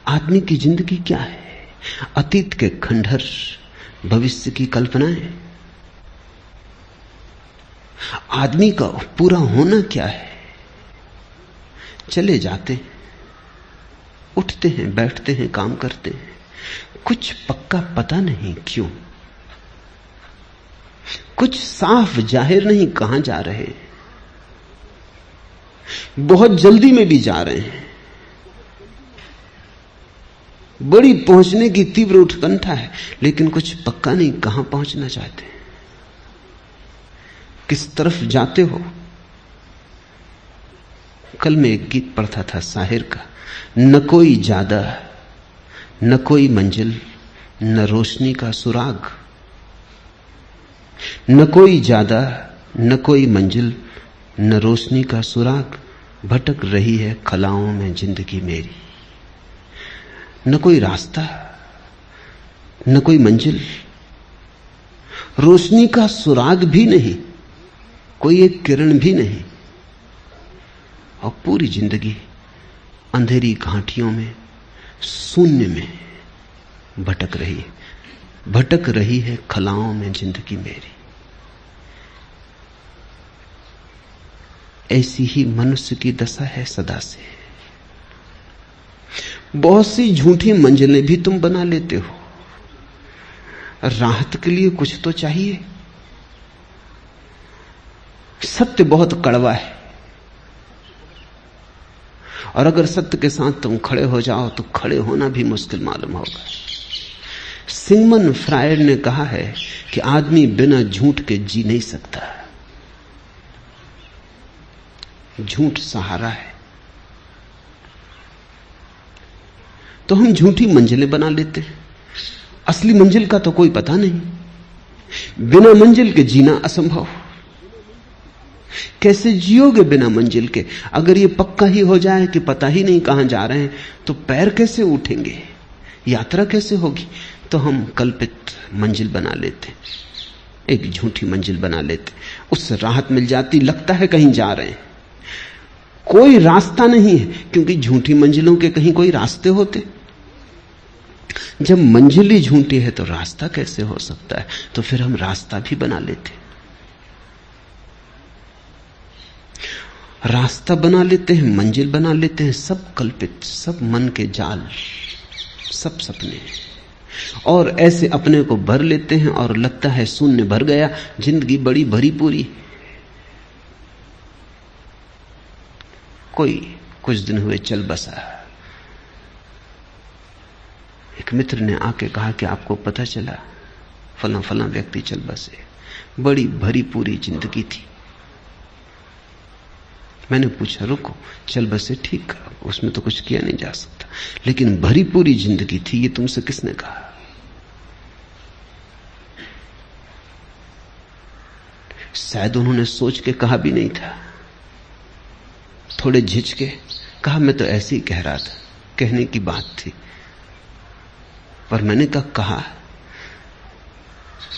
[SPEAKER 1] आदमी की जिंदगी क्या है? अतीत के खंडहर, भविष्य की कल्पनाएं। आदमी का पूरा होना क्या है? चले जाते, उठते हैं, बैठते हैं, काम करते हैं, कुछ पक्का पता नहीं क्यों, कुछ साफ जाहिर नहीं कहां जा रहे, बहुत जल्दी में भी जा रहे हैं, बड़ी पहुंचने की तीव्र उत्कंठा है, लेकिन कुछ पक्का नहीं कहां पहुंचना चाहते, किस तरफ जाते हो। कल मैं एक गीत पढ़ता था शाहिर का, न कोई ज्यादा न कोई मंजिल न रोशनी का सुराग, न कोई ज्यादा न कोई मंजिल न रोशनी का सुराग, भटक रही है खलाओं में जिंदगी मेरी। न कोई रास्ता, न कोई मंजिल, रोशनी का सुराग भी नहीं, कोई एक किरण भी नहीं, और पूरी जिंदगी अंधेरी घाटियों में, शून्य में भटक रही है। भटक रही है खलाओं में जिंदगी मेरी। ऐसी ही मनुष्य की दशा है सदा से। बहुत सी झूठी मंजिलें भी तुम बना लेते हो। राहत के लिए कुछ तो चाहिए। सत्य बहुत कड़वा है, और अगर सत्य के साथ तुम खड़े हो जाओ तो खड़े होना भी मुश्किल मालूम होगा। सिगमंड फ्रायड ने कहा है कि आदमी बिना झूठ के जी नहीं सकता। झूठ सहारा है। तो हम झूठी मंजिलें बना लेते हैं। असली मंजिल का तो कोई पता नहीं। बिना मंजिल के जीना असंभव। कैसे जियोगे बिना मंजिल के? अगर ये पक्का ही हो जाए कि पता ही नहीं कहां जा रहे हैं, तो पैर कैसे उठेंगे? यात्रा कैसे होगी? तो हम कल्पित मंजिल बना लेते, एक झूठी मंजिल बना लेते। उससे राहत मिल जाती, लगता है कहीं जा रहे हैं। कोई रास्ता नहीं है, क्योंकि झूठी मंजिलों के कहीं कोई रास्ते होते? जब मंजिल ही झूठी है तो रास्ता कैसे हो सकता है? तो फिर हम रास्ता भी बना लेते, रास्ता बना लेते हैं, मंजिल बना लेते हैं। सब कल्पित, सब मन के जाल, सब सपने। और ऐसे अपने को भर लेते हैं और लगता है शून्य भर गया, जिंदगी बड़ी भरी पूरी। कोई कुछ दिन हुए चल बसा। एक मित्र ने आके कहा कि आपको पता चला फला फला व्यक्ति चल बसे, बड़ी भरी पूरी जिंदगी थी। मैंने पूछा रुको, चल बसे ठीक, उसमें तो कुछ किया नहीं जा सकता, लेकिन भरी पूरी जिंदगी थी, ये तुमसे किसने कहा? शायद उन्होंने सोच के कहा भी नहीं था। थोड़े झिझके कहा, मैं तो ऐसे ही कह रहा था, कहने की बात थी। पर मैंने कहा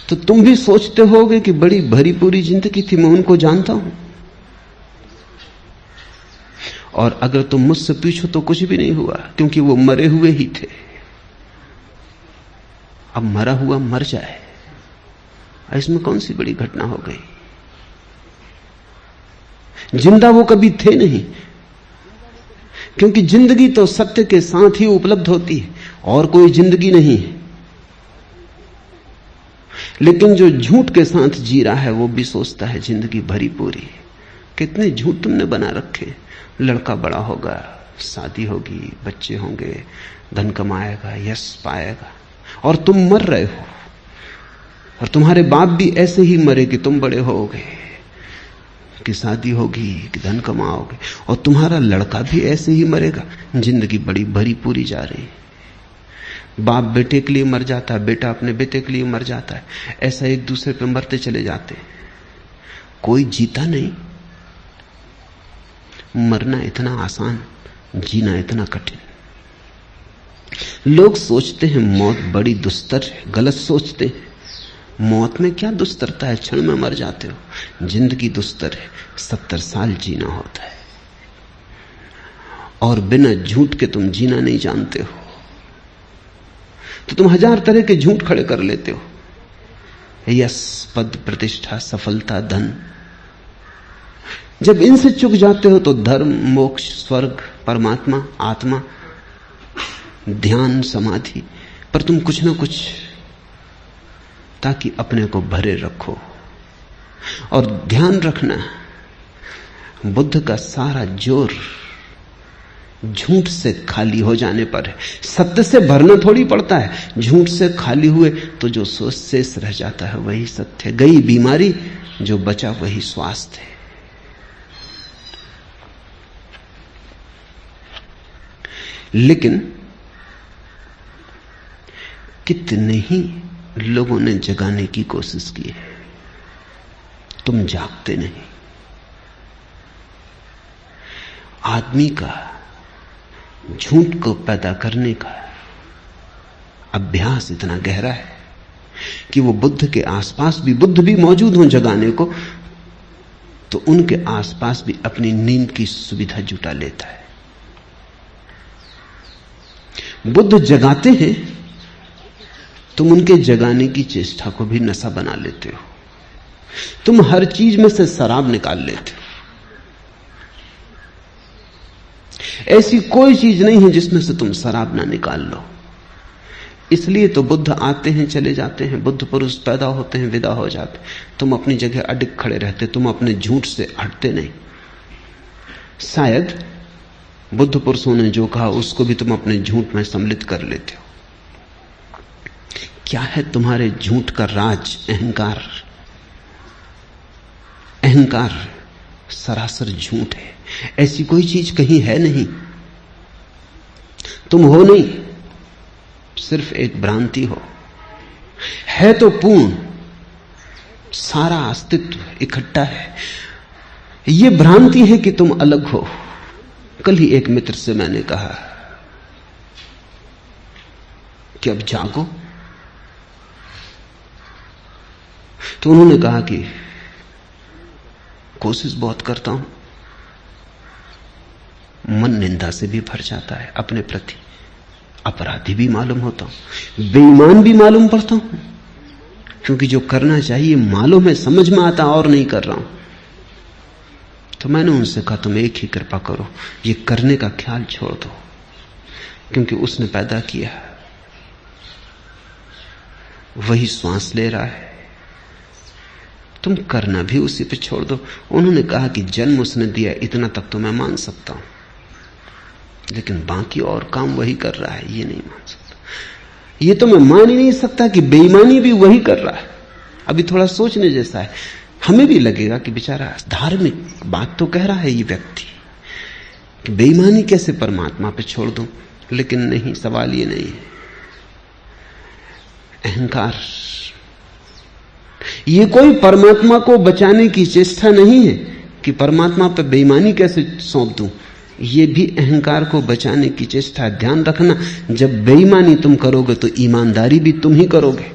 [SPEAKER 1] तो तुम भी सोचते होगे कि बड़ी भरी पूरी जिंदगी थी, मैं उनको जानता हूं। और अगर तुम मुझसे पूछो तो कुछ भी नहीं हुआ, क्योंकि वो मरे हुए ही थे। अब मरा हुआ मर जाए, इसमें कौन सी बड़ी घटना हो गई? जिंदा वो कभी थे नहीं, क्योंकि जिंदगी तो सत्य के साथ ही उपलब्ध होती है, और कोई जिंदगी नहीं है। लेकिन जो झूठ के साथ जी रहा है वो भी सोचता है जिंदगी भरी पूरी। कितने झूठ तुमने बना रखे। लड़का बड़ा होगा, शादी होगी, बच्चे होंगे, धन कमाएगा, यश पाएगा, और तुम मर रहे हो। और तुम्हारे बाप भी ऐसे ही मरे कि तुम बड़े होगे, कि शादी होगी, कि धन कमाओगे, और तुम्हारा लड़का भी ऐसे ही मरेगा। जिंदगी बड़ी भरी पूरी जा रही है। बाप बेटे के लिए मर जाता है, बेटा अपने बेटे के लिए मर जाता है, ऐसा एक दूसरे पे मरते चले जाते। कोई जीता नहीं। मरना इतना आसान, जीना इतना कठिन। लोग सोचते हैं मौत बड़ी दुस्तर है, गलत सोचते हैं। मौत में क्या दुस्तरता है, क्षण में मर जाते हो। जिंदगी दुस्तर है, 70 साल जीना होता है, और बिना झूठ के तुम जीना नहीं जानते हो, तो तुम 1000 तरह के झूठ खड़े कर लेते हो। यश, पद, प्रतिष्ठा, सफलता, धन। जब इनसे चूक जाते हो तो धर्म, मोक्ष, स्वर्ग, परमात्मा, आत्मा, ध्यान, समाधि, पर तुम कुछ ना कुछ ताकि अपने को भरे रखो। और ध्यान रखना, बुद्ध का सारा जोर झूठ से खाली हो जाने पर है। सत्य से भरना थोड़ी पड़ता है। झूठ से खाली हुए तो जो शेष रह जाता है वही सत्य है। गई बीमारी, जो बचा वही स्वास्थ्य है। लेकिन कितने ही लोगों ने जगाने की कोशिश की है, तुम जागते नहीं। आदमी का झूठ को पैदा करने का अभ्यास इतना गहरा है कि वो बुद्ध के आसपास भी, बुद्ध भी मौजूद हों जगाने को, तो उनके आसपास भी अपनी नींद की सुविधा जुटा लेता है। बुद्ध जगाते हैं, तुम उनके जगाने की चेष्टा को भी नशा बना लेते हो। तुम हर चीज में से शराब निकाल लेते हो। ऐसी कोई चीज नहीं है जिसमें से तुम शराब ना निकाल लो। इसलिए तो बुद्ध आते हैं, चले जाते हैं, बुद्ध पुरुष पैदा होते हैं, विदा हो जाते। तुम अपनी जगह अडिग खड़े रहते, तुम अपने झूठ से हटते नहीं। शायद बुद्ध पुरुषों ने जो कहा उसको भी तुम अपने झूठ में सम्मिलित कर लेते हो। क्या है तुम्हारे झूठ का राज? अहंकार। अहंकार सरासर झूठ है। ऐसी कोई चीज कहीं है नहीं। तुम हो नहीं, सिर्फ एक भ्रांति हो। है तो पूर्ण, सारा अस्तित्व इकट्ठा है। यह भ्रांति है कि तुम अलग हो। कल ही एक मित्र से मैंने कहा कि अब जागो, तो उन्होंने कहा कि कोशिश बहुत करता हूं, मन निंदा से भी भर जाता है, अपने प्रति अपराधी भी मालूम होता हूं, बेईमान भी मालूम पड़ता हूं, क्योंकि जो करना चाहिए मालूम है, समझ में आता और नहीं कर रहा हूं। तो मैंने उनसे कहा तुम एक ही कृपा करो, ये करने का ख्याल छोड़ दो, क्योंकि उसने पैदा किया, वही श्वास ले रहा है, तुम करना भी उसी पे छोड़ दो। उन्होंने कहा कि जन्म उसने दिया, इतना तक तो मैं मान सकता हूं, लेकिन बाकी और काम वही कर रहा है, ये नहीं मान सकता। ये तो मैं मान ही नहीं सकता कि बेईमानी भी वही कर रहा है। अभी थोड़ा सोचने जैसा है। हमें भी लगेगा कि बेचारा धार्मिक बात तो कह रहा है ये व्यक्ति, कि बेईमानी कैसे परमात्मा पे छोड़ दूं, लेकिन नहीं, सवाल ये नहीं है। अहंकार, ये कोई परमात्मा को बचाने की चेष्टा नहीं है कि परमात्मा पे बेईमानी कैसे सौंप दूं, ये भी अहंकार को बचाने की चेष्टा। ध्यान रखना, जब बेईमानी तुम करोगे तो ईमानदारी भी तुम ही करोगे।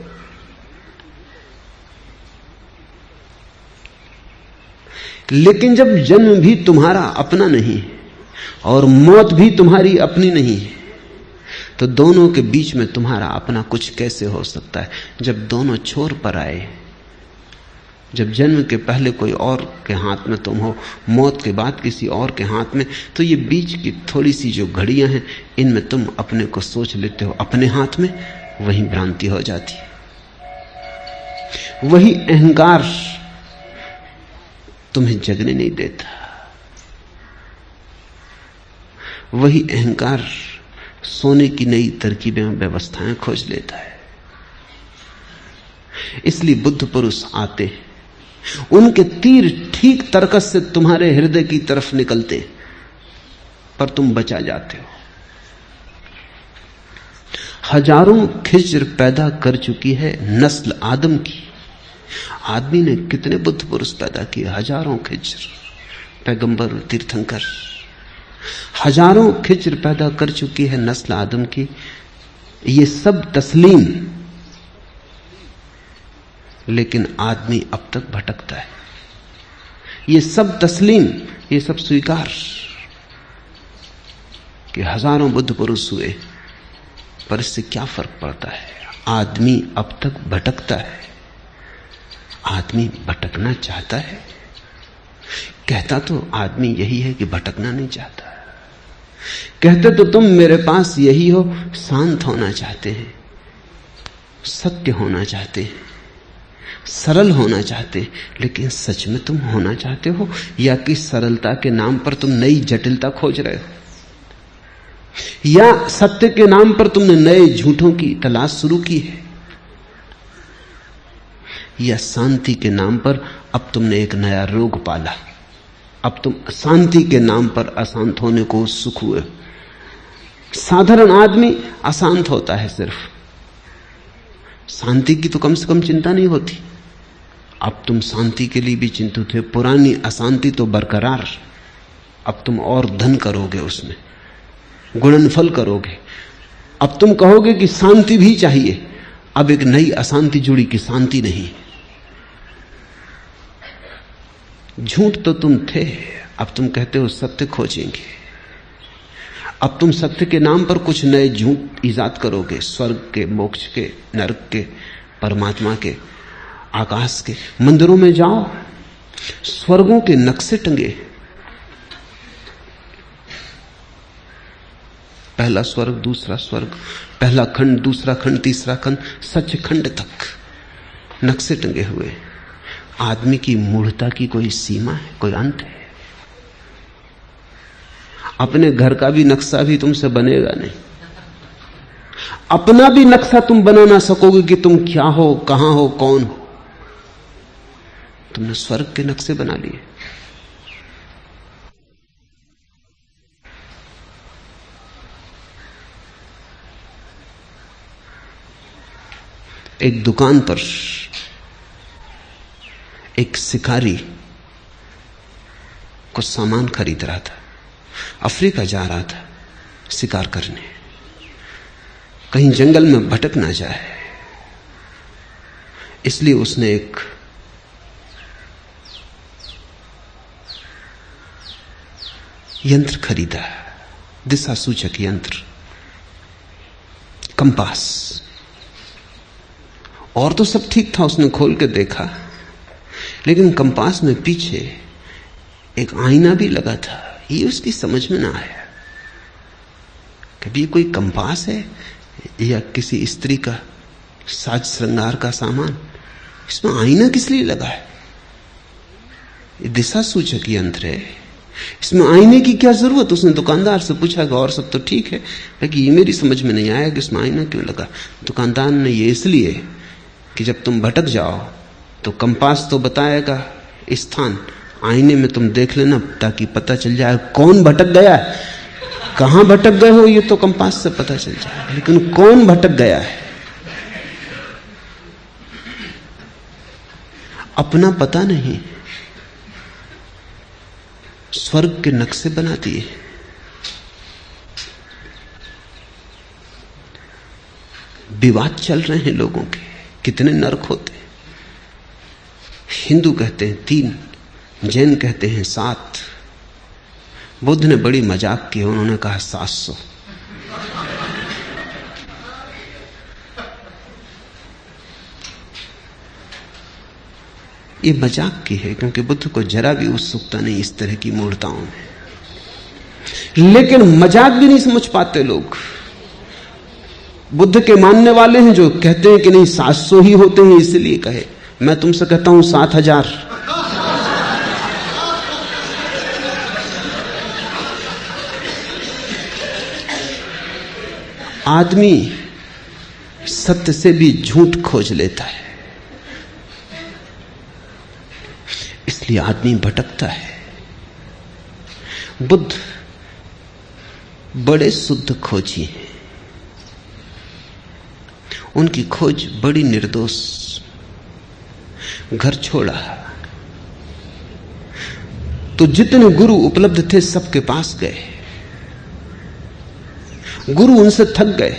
[SPEAKER 1] लेकिन जब जन्म भी तुम्हारा अपना नहीं है और मौत भी तुम्हारी अपनी नहीं है, तो दोनों के बीच में तुम्हारा अपना कुछ कैसे हो सकता है? जब दोनों छोर पर आए, जब जन्म के पहले कोई और के हाथ में तुम हो, मौत के बाद किसी और के हाथ में, तो ये बीच की थोड़ी सी जो घड़ियां हैं, इनमें तुम अपने को सोच लेते हो अपने हाथ में, वही भ्रांति हो जाती है। वही अहंकार तुम्हें जगने नहीं देता, वही अहंकार सोने की नई तरकीबें और व्यवस्थाएं खोज लेता है। इसलिए बुद्ध पुरुष आते हैं, उनके तीर ठीक तर्कस से तुम्हारे हृदय की तरफ निकलते, पर तुम बचा जाते हो। हजारों खिज्र पैदा कर चुकी है नस्ल आदम की। आदमी ने कितने बुद्ध पुरुष पैदा किए, हजारों खिज्र, पैगंबर, तीर्थंकर, हजारों खिज्र पैदा कर चुकी है नस्ल आदम की। ये सब तस्लीम, लेकिन आदमी अब तक भटकता है। ये सब तस्लीम, ये सब स्वीकार कि हजारों बुद्ध पुरुष हुए, पर इससे क्या फर्क पड़ता है? आदमी अब तक भटकता है। आदमी भटकना चाहता है? कहता तो आदमी यही है कि भटकना नहीं चाहता। कहते तो तुम मेरे पास यही हो, शांत होना चाहते हैं, सत्य होना चाहते हैं, सरल होना चाहते, लेकिन सच में तुम होना चाहते हो, या कि सरलता के नाम पर तुम नई जटिलता खोज रहे हो, या सत्य के नाम पर तुमने नए झूठों की तलाश शुरू की है, या शांति के नाम पर अब तुमने एक नया रोग पाला, अब तुम शांति के नाम पर अशांत होने को उत्सुक हुए। साधारण आदमी अशांत होता है, सिर्फ शांति की तो कम से कम चिंता नहीं होती। अब तुम शांति के लिए भी चिंतित हो। पुरानी अशांति तो बरकरार, अब तुम और धन करोगे, उसमें गुणनफल करोगे। अब तुम कहोगे कि शांति भी चाहिए, अब एक नई अशांति जुड़ी कि शांति नहीं। झूठ तो तुम थे, अब तुम कहते हो सत्य खोजेंगे। अब तुम सत्य के नाम पर कुछ नए झूठ ईजाद करोगे, स्वर्ग के, मोक्ष के, नरक के, परमात्मा के, आकाश के। मंदिरों में जाओ, स्वर्गों के नक्शे टंगे, पहला स्वर्ग, दूसरा स्वर्ग, पहला खंड, दूसरा खंड, तीसरा खंड, सचखंड तक नक्शे टंगे हुए। आदमी की मूढ़ता की कोई सीमा है, कोई अंत है? अपने घर का भी नक्शा भी तुमसे बनेगा नहीं। अपना भी नक्शा तुम बना ना सकोगे कि तुम क्या हो, कहां हो, कौन हो। तुमने स्वर्ग के नक्शे बना लिए। एक दुकान पर एक शिकारी कुछ सामान खरीद रहा था। अफ्रीका जा रहा था शिकार करने, कहीं जंगल में भटक ना जाए, इसलिए उसने एक यंत्र खरीदा, दिशा सूचक यंत्र, कंपास। और तो सब ठीक था, उसने खोल के देखा, लेकिन कंपास में पीछे एक आईना भी लगा था। ये उसकी समझ में ना आया। कभी कोई कंपास है या किसी स्त्री का साज श्रृंगार का सामान, इसमें आईना किस लिए लगा है? ये दिशा सूचक यंत्र है, इसमें आईने की क्या जरूरत? उसने दुकानदार से पूछा कि और सब तो ठीक है, लेकिन ये मेरी समझ में नहीं आया कि इसमें आईना क्यों लगा। दुकानदार ने, ये इसलिए कि जब तुम भटक जाओ तो कंपास तो बताएगा स्थान, आईने में तुम देख लेना ताकि पता चल जाए कौन भटक गया है। कहां भटक गए हो ये तो कंपास से पता चल जाए, लेकिन कौन भटक गया है अपना पता नहीं। स्वर्ग के नक्शे बना दिए। विवाद चल रहे हैं लोगों के, कितने नरक होते हैं। हिंदू कहते हैं 3, जैन कहते हैं 7। बुद्ध ने बड़ी मजाक की, उन्होंने कहा 700। ये मजाक की है, क्योंकि बुद्ध को जरा भी उत्सुकता नहीं इस तरह की मूर्ताओं में। लेकिन मजाक भी नहीं समझ पाते लोग। बुद्ध के मानने वाले हैं जो कहते हैं कि नहीं 700 ही होते हैं, इसलिए कहे। मैं तुमसे कहता हूं 7000। आदमी सत्य से भी झूठ खोज लेता है, इसलिए आदमी भटकता है। बुद्ध बड़े शुद्ध खोजी हैं, उनकी खोज बड़ी निर्दोष। घर छोड़ा तो जितने गुरु उपलब्ध थे सबके पास गए। गुरु उनसे थक गए,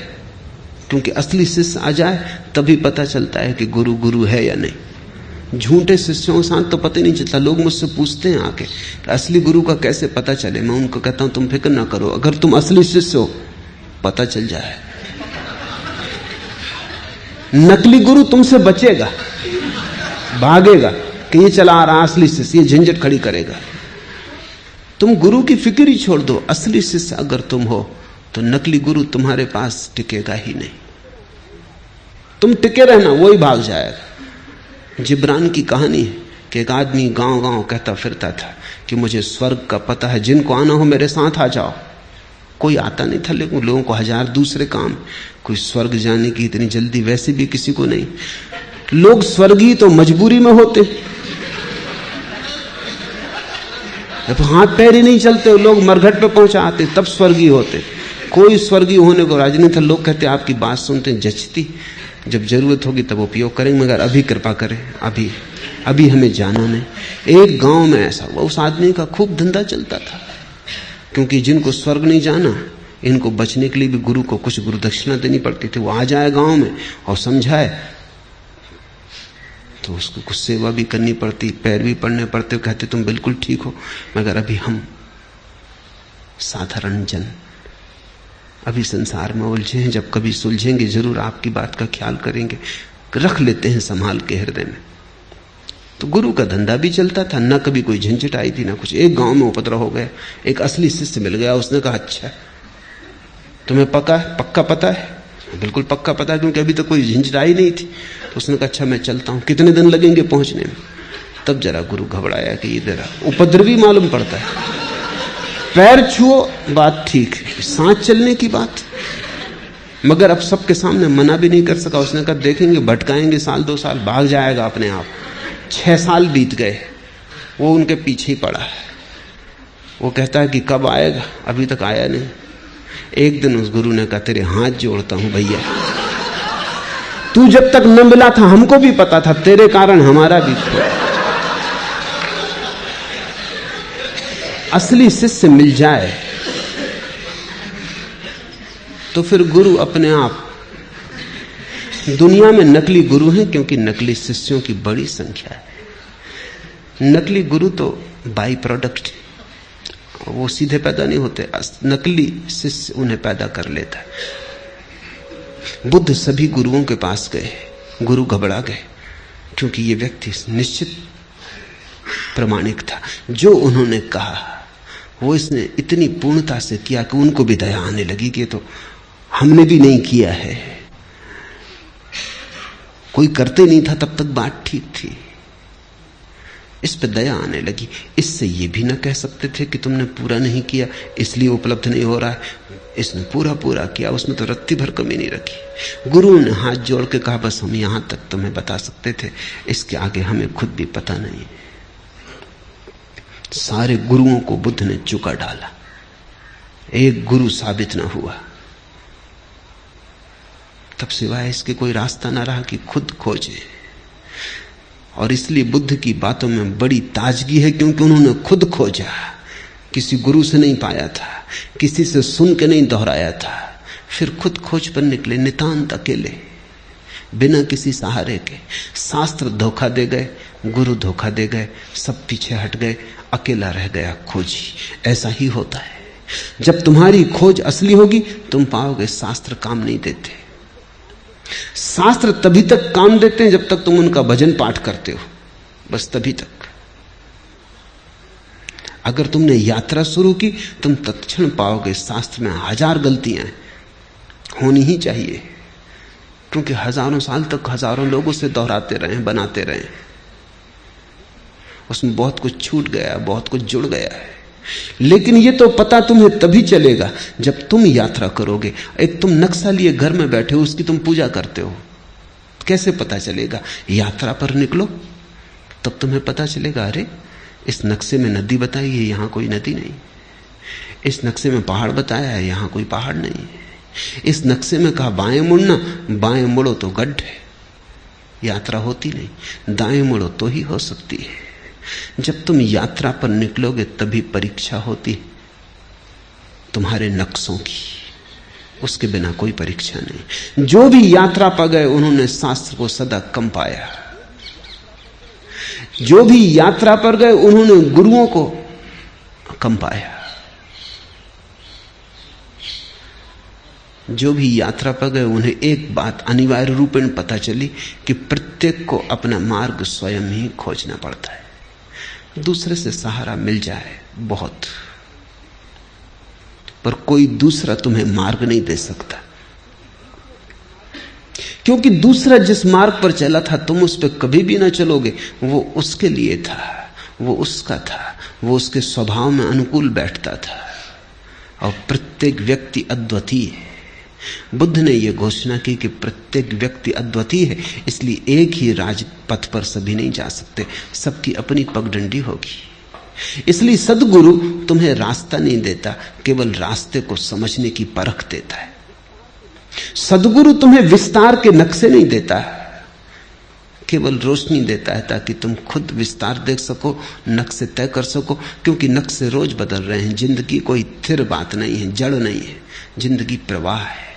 [SPEAKER 1] क्योंकि असली शिष्य आ जाए तभी पता चलता है कि गुरु गुरु है या नहीं। झूठे शिष्यों के साथ तो पता ही नहीं चलता। लोग मुझसे पूछते हैं आके कि असली गुरु का कैसे पता चले। मैं उनको कहता हूं तुम फिक्र ना करो, अगर तुम असली शिष्य हो पता चल जाए। नकली गुरु तुमसे बचेगा, भागेगा कि ये चला आ रहा असली शिष्य, ये झंझट खड़ी करेगा। तुम गुरु की फिक्र ही छोड़ दो। असली शिष्य अगर तुम हो तो नकली गुरु तुम्हारे पास टिकेगा ही नहीं। तुम टिके रहना, वो ही भाग जाएगा। जिब्रान की कहानी है कि एक आदमी गांव गांव कहता फिरता था कि मुझे स्वर्ग का पता है, जिनको आना हो मेरे साथ आ जाओ। कोई आता नहीं था, लेकिन लोगों को 1000 दूसरे काम। कोई स्वर्ग जाने की इतनी जल्दी वैसे भी किसी को नहीं। लोग स्वर्गीय तो मजबूरी में होते, जब हाथ पैर ही नहीं चलते लोग मरघट पे पहुंचा आते तब स्वर्गीय होते। कोई स्वर्गीय होने को राजी नहीं था। लोग कहते आपकी बात सुनते जचती, जब जरूरत होगी तब उपयोग करेंगे, मगर अभी कृपा करें, अभी हमें जाना नहीं। एक गांव में ऐसा हुआ, उस आदमी का खूब धंधा चलता था, क्योंकि जिनको स्वर्ग नहीं जाना इनको बचने के लिए भी गुरु को कुछ गुरु दक्षिणा देनी पड़ती थी। वो आ जाए गांव में और समझाए तो उसको कुछ सेवा भी करनी पड़ती, पैर भी पड़ने पड़ते। कहते तुम बिल्कुल ठीक हो, मगर अभी हम साधारण जन अभी संसार में उलझे हैं, जब कभी सुलझेंगे जरूर आपकी बात का ख्याल करेंगे, रख लेते हैं संभाल के हृदय में। तो गुरु का धंधा भी चलता था, ना कभी कोई झंझट आई थी ना कुछ। एक गांव में उपद्रव हो गया, एक असली शिष्य मिल गया। उसने कहा अच्छा तुम्हें पक्का पता है? बिल्कुल पक्का पता है, क्योंकि अभी तक कोई झंझटाई नहीं थी। तो उसने कहा अच्छा मैं चलता हूं, कितने दिन लगेंगे पहुंचने में? तब जरा गुरु घबराया कि ये जरा उपद्रवी मालूम पड़ता है। पैर छुओ बात ठीक है, सांस चलने की बात, मगर अब सबके सामने मना भी नहीं कर सका। उसने कहा देखेंगे, भटकाएंगे 1-2 साल, भाग जाएगा अपने आप। 6 साल बीत गए, वो उनके पीछे ही पड़ा है। वो कहता है कि कब आएगा, अभी तक आया नहीं। एक दिन उस गुरु ने कहा तेरे हाथ जोड़ता हूं भैया, तू जब तक न मिला था हमको भी पता था, तेरे कारण हमारा भी था। असली शिष्य मिल जाए तो फिर गुरु अपने आप। दुनिया में नकली गुरु हैं क्योंकि नकली शिष्यों की बड़ी संख्या है। नकली गुरु तो बाई प्रोडक्ट, वो सीधे पैदा नहीं होते, नकली शिष्य उन्हें पैदा कर लेता है। बुद्ध सभी गुरुओं के पास गए, गुरु घबरा गए क्योंकि ये व्यक्ति निश्चित प्रमाणिक था। जो उन्होंने कहा वो इसने इतनी पूर्णता से किया कि उनको भी दया आने लगी कि तो हमने भी नहीं किया है। कोई करते नहीं था तब तक बात ठीक थी, इस पे दया आने लगी। इससे ये भी ना कह सकते थे कि तुमने पूरा नहीं किया इसलिए उपलब्ध नहीं हो रहा है। इसने पूरा किया, उसमें तो रत्ती भर कमी नहीं रखी। गुरु ने हाथ जोड़ के कहा बस हम यहां तक तुम्हें बता सकते थे, इसके आगे हमें खुद भी पता नहीं। सारे गुरुओं को बुद्ध ने चुका डाला, एक गुरु साबित ना हुआ। तब सिवाय इसके कोई रास्ता ना रहा कि खुद खोजे। और इसलिए बुद्ध की बातों में बड़ी ताजगी है क्योंकि उन्होंने खुद खोजा, किसी गुरु से नहीं पाया था, किसी से सुन के नहीं दोहराया था, फिर खुद खोज पर निकले, नितांत अकेले, बिना किसी सहारे के। शास्त्र धोखा दे गए, गुरु धोखा दे गए, सब पीछे हट गए, अकेला रह गया खोजी। ऐसा ही होता है, जब तुम्हारी खोज असली होगी तुम पाओगे शास्त्र काम नहीं देते। शास्त्र तभी तक काम देते हैं जब तक तुम उनका भजन पाठ करते हो, बस तभी तक। अगर तुमने यात्रा शुरू की तुम तत्क्षण पाओगे शास्त्र में 1000 गलतियां होनी ही चाहिए, क्योंकि हजारों साल तक हजारों लोगों से दोहराते रहे, बनाते रहे, उसमें बहुत कुछ छूट गया, बहुत कुछ जुड़ गया है। लेकिन ये तो पता तुम्हें तभी चलेगा जब तुम यात्रा करोगे। एक तुम नक्शा लिए घर में बैठे हो, उसकी तुम पूजा करते हो, कैसे पता चलेगा? यात्रा पर निकलो तब तुम्हें पता चलेगा, अरे इस नक्शे में नदी बताई है, यहां कोई नदी नहीं। इस नक्शे में पहाड़ बताया है, यहां कोई पहाड़ नहीं। इस नक्शे में कहा बाएं मुड़ना, बाएं मुड़ो तो गड्ढे, यात्रा होती नहीं। दाएं मुड़ो तो ही हो सकती है। जब तुम यात्रा पर निकलोगे तभी परीक्षा होती तुम्हारे नक्शों की, उसके बिना कोई परीक्षा नहीं। जो भी यात्रा पर गए उन्होंने शास्त्र को सदा कम पाया, जो भी यात्रा पर गए उन्होंने गुरुओं को कम पाया, जो भी यात्रा पर गए उन्हें एक बात अनिवार्य रूपेण पता चली कि प्रत्येक को अपना मार्ग स्वयं ही खोजना पड़ता है। दूसरे से सहारा मिल जाए बहुत, पर कोई दूसरा तुम्हें मार्ग नहीं दे सकता, क्योंकि दूसरा जिस मार्ग पर चला था तुम उस पर कभी भी ना चलोगे। वो उसके लिए था, वो उसका था, वो उसके स्वभाव में अनुकूल बैठता था। और प्रत्येक व्यक्ति अद्वितीय है। बुद्ध ने यह घोषणा की कि प्रत्येक व्यक्ति अद्वितीय है, इसलिए एक ही राजपथ पर सभी नहीं जा सकते, सबकी अपनी पगडंडी होगी। इसलिए सद्गुरु तुम्हें रास्ता नहीं देता, केवल रास्ते को समझने की परख देता है। सद्गुरु तुम्हें विस्तार के नक्शे नहीं देता, केवल रोशनी देता है ताकि तुम खुद विस्तार देख सको, नक्शे तय कर सको, क्योंकि नक्शे रोज बदल रहे हैं। जिंदगी कोई स्थिर बात नहीं है, जड़ नहीं है, जिंदगी प्रवाह है।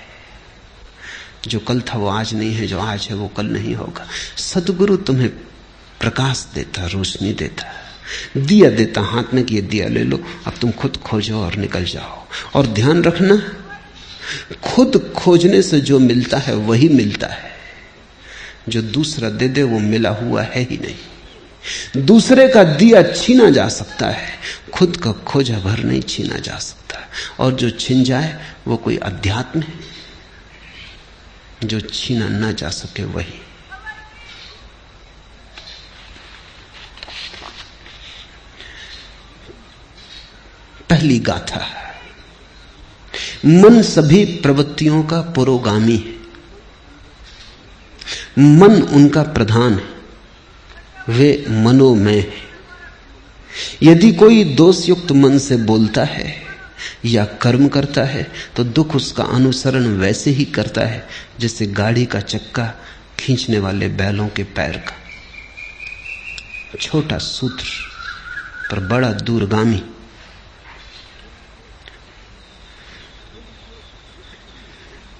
[SPEAKER 1] जो कल था वो आज नहीं है, जो आज है वो कल नहीं होगा। सद्गुरु तुम्हें प्रकाश देता, रोशनी देता, दिया देता हाथ में कि ये दिया ले लो, अब तुम खुद खोजो और निकल जाओ। और ध्यान रखना, खुद खोजने से जो मिलता है वही मिलता है, जो दूसरा दे दे वो मिला हुआ है ही नहीं। दूसरे का दिया छीना जा सकता है, खुद का खोजा भर नहीं छीना जा सकता। और जो छिन जाए वो कोई अध्यात्म है, जो छीना ना जा सके वही। पहली गाथा, मन सभी प्रवृत्तियों का पुरोगामी है, मन उनका प्रधान है, वे मनोमय है। यदि कोई दोषयुक्त मन से बोलता है या कर्म करता है तो दुख उसका अनुसरण वैसे ही करता है जैसे गाड़ी का चक्का खींचने वाले बैलों के पैर का। छोटा सूत्र पर बड़ा दूरगामी।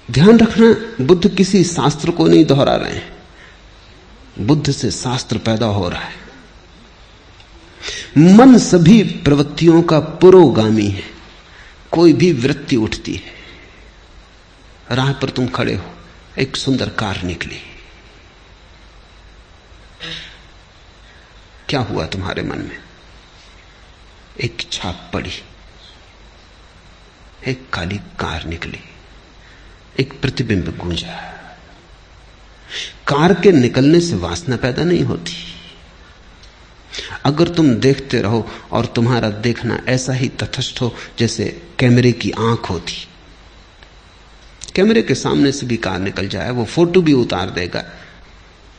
[SPEAKER 1] ध्यान रखना, बुद्ध किसी शास्त्र को नहीं दोहरा रहे हैं, बुद्ध से शास्त्र पैदा हो रहा है। मन सभी प्रवृत्तियों का पुरोगामी है। कोई भी वृत्ति उठती है, राह पर तुम खड़े हो, एक सुंदर कार निकली, क्या हुआ तुम्हारे मन में? एक छाप पड़ी, एक काली कार निकली, एक प्रतिबिंब गूंजा। कार के निकलने से वासना पैदा नहीं होती। अगर तुम देखते रहो और तुम्हारा देखना ऐसा ही तटस्थ हो जैसे कैमरे की आंख होती, कैमरे के सामने से भी कार निकल जाए, वो फोटो भी उतार देगा,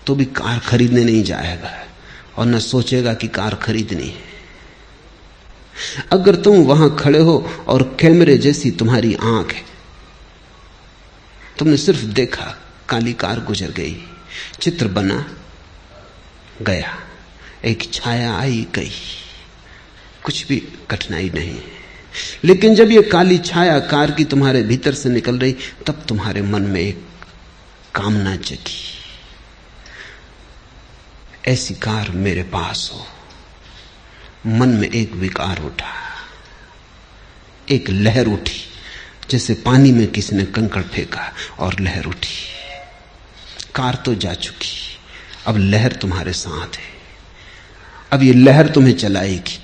[SPEAKER 1] तो भी कार खरीदने नहीं जाएगा और न सोचेगा कि कार खरीदनी है। अगर तुम वहां खड़े हो और कैमरे जैसी तुम्हारी आंख है, तुमने सिर्फ देखा, काली कार गुजर गई, चित्र बना गया, एक छाया आई गई, कुछ भी कठिनाई नहीं। लेकिन जब ये काली छाया कार की तुम्हारे भीतर से निकल रही, तब तुम्हारे मन में एक कामना जगी, ऐसी कार मेरे पास हो। मन में एक विकार उठा, एक लहर उठी, जैसे पानी में किसी ने कंकड़ फेंका और लहर उठी। कार तो जा चुकी, अब लहर तुम्हारे साथ है। अब ये लहर तुम्हें चलाएगी,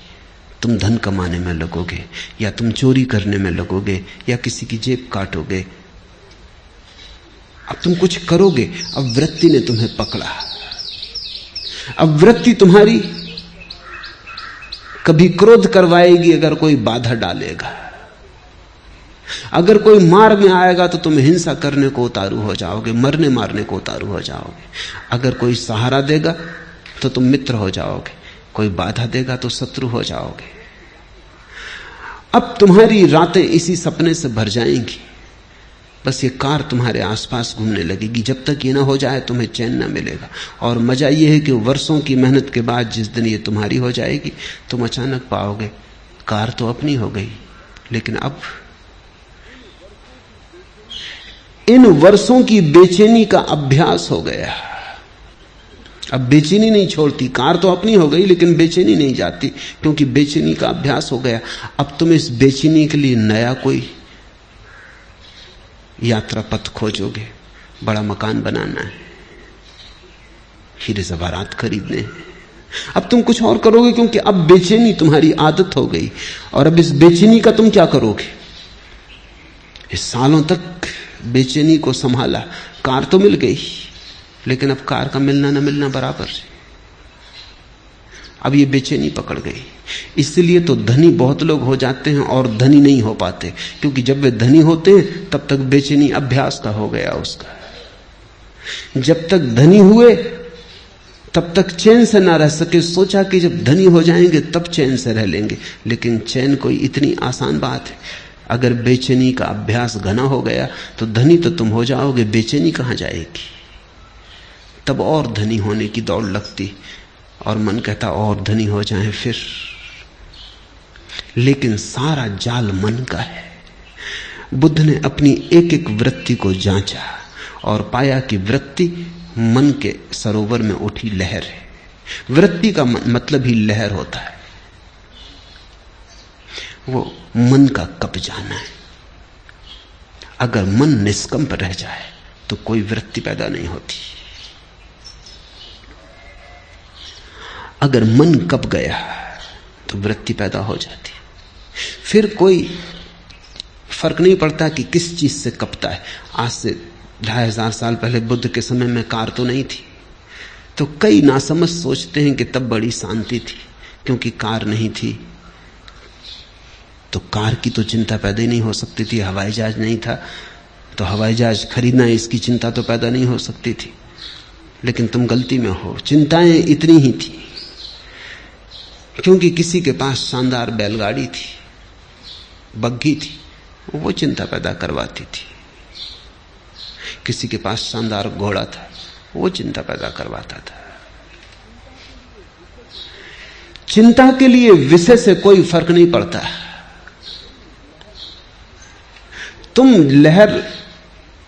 [SPEAKER 1] तुम धन कमाने में लगोगे, या तुम चोरी करने में लगोगे, या किसी की जेब काटोगे। अब तुम कुछ करोगे। अब वृत्ति ने तुम्हें पकड़ा। अब वृत्ति तुम्हारी कभी क्रोध करवाएगी अगर कोई बाधा डालेगा। अगर कोई मार्ग में आएगा तो तुम हिंसा करने को उतारू हो जाओगे, मरने मारने को उतारू हो जाओगे। अगर कोई सहारा देगा तो तुम मित्र हो जाओगे, कोई बाधा देगा तो शत्रु हो जाओगे। अब तुम्हारी रातें इसी सपने से भर जाएंगी। बस ये कार तुम्हारे आसपास घूमने लगेगी। जब तक ये ना हो जाए तुम्हें चैन ना मिलेगा। और मजा ये है कि वर्षों की मेहनत के बाद जिस दिन ये तुम्हारी हो जाएगी, तुम अचानक पाओगे कार तो अपनी हो गई, लेकिन अब इन वर्षों की बेचैनी का अभ्यास हो गया। अब बेचैनी नहीं छोड़ती। कार तो अपनी हो गई लेकिन बेचैनी नहीं जाती, क्योंकि बेचैनी का अभ्यास हो गया। अब तुम इस बेचैनी के लिए नया कोई यात्रा पथ खोजोगे। बड़ा मकान बनाना है, हीरे ज़वारात खरीदने हैं। अब तुम कुछ और करोगे, क्योंकि अब बेचैनी तुम्हारी आदत हो गई। और अब इस बेचैनी का तुम क्या करोगे? इस सालों तक बेचैनी को संभाला, कार तो मिल गई, लेकिन अब कार का मिलना न मिलना बराबर है। अब ये बेचैनी पकड़ गई। इसलिए तो धनी बहुत लोग हो जाते हैं और धनी नहीं हो पाते, क्योंकि जब वे धनी होते हैं तब तक बेचैनी अभ्यास का हो गया उसका। जब तक धनी हुए तब तक चैन से ना रह सके। सोचा कि जब धनी हो जाएंगे तब चैन से रह लेंगे, लेकिन चैन कोई इतनी आसान बात है? अगर बेचैनी का अभ्यास घना हो गया तो धनी तो तुम हो जाओगे, बेचैनी कहां जाएगी? तब और धनी होने की दौड़ लगती और मन कहता और धनी हो जाएं फिर। लेकिन सारा जाल मन का है। बुद्ध ने अपनी एक एक वृत्ति को जांचा और पाया कि वृत्ति मन के सरोवर में उठी लहर है। वृत्ति का मतलब ही लहर होता है। वो मन का कब जाना है। अगर मन निष्कंप रह जाए तो कोई वृत्ति पैदा नहीं होती। अगर मन कब गया तो वृत्ति पैदा हो जाती। फिर कोई फर्क नहीं पड़ता कि किस चीज से कपता है। आज से 2500 साल पहले बुद्ध के समय में कार तो नहीं थी, तो कई नासमझ सोचते हैं कि तब बड़ी शांति थी, क्योंकि कार नहीं थी तो कार की तो चिंता पैदा ही नहीं हो सकती थी। हवाई जहाज नहीं था तो हवाई जहाज खरीदना इसकी चिंता तो पैदा नहीं हो सकती थी। लेकिन तुम गलती में हो, चिंताएं इतनी ही थी क्योंकि किसी के पास शानदार बैलगाड़ी थी, बग्घी थी, वो चिंता पैदा करवाती थी। किसी के पास शानदार घोड़ा था, वो चिंता पैदा करवाता था। चिंता के लिए विषय से कोई फर्क नहीं पड़ता। तुम लहर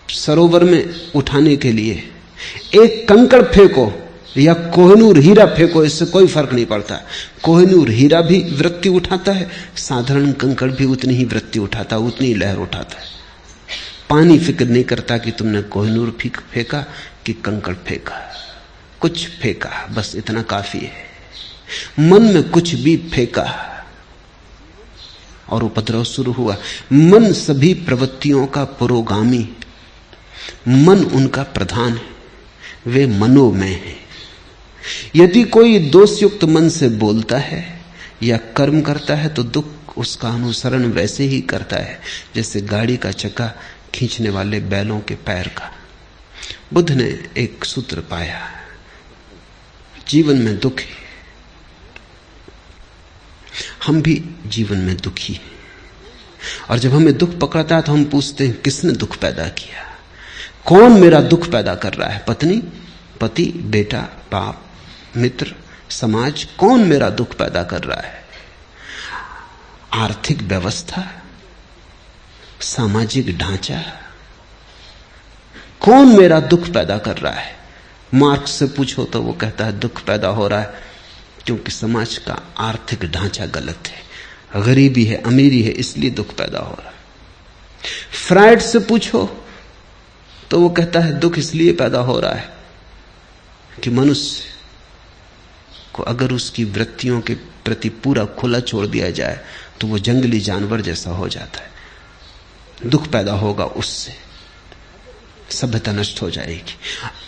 [SPEAKER 1] सरोवर में उठाने के लिए एक कंकड़ फेंको या कोहिनूर हीरा फेंको, इससे कोई फर्क नहीं पड़ता। कोहिनूर हीरा भी वृत्ति उठाता है, साधारण कंकड़ भी उतनी ही वृत्ति उठाता, उतनी लहर उठाता है। पानी फिक्र नहीं करता कि तुमने कोहिनूर फेंका कि कंकड़ फेंका, कुछ फेंका, बस इतना काफी है। मन में कुछ भी फेंका और उपद्रव शुरू हुआ। मन सभी प्रवृत्तियों का पुरोगामी, मन उनका प्रधान है, वे मनोमय है। यदि कोई दोषयुक्त मन से बोलता है या कर्म करता है तो दुख उसका अनुसरण वैसे ही करता है जैसे गाड़ी का चक्का खींचने वाले बैलों के पैर का। बुद्ध ने एक सूत्र पाया, जीवन में दुख है, हम भी जीवन में दुखी हैं। और जब हमें दुख पकड़ता है तो हम पूछते हैं किसने दुख पैदा किया, कौन मेरा दुख पैदा कर रहा है? पत्नी, पति, बेटा, बाप, मित्र, समाज, कौन मेरा दुख पैदा कर रहा है? आर्थिक व्यवस्था, सामाजिक ढांचा, कौन मेरा दुख पैदा कर रहा है? मार्क्स से पूछो तो वो कहता है दुख पैदा हो रहा है क्योंकि समाज का आर्थिक ढांचा गलत है, गरीबी है, अमीरी है, इसलिए दुख पैदा हो रहा है। फ्रायड से पूछो तो वो कहता है दुख इसलिए पैदा हो रहा है कि मनुष्य को अगर उसकी वृत्तियों के प्रति पूरा खुला छोड़ दिया जाए तो वो जंगली जानवर जैसा हो जाता है। दुख पैदा होगा उससे, सभ्यता नष्ट हो जाएगी।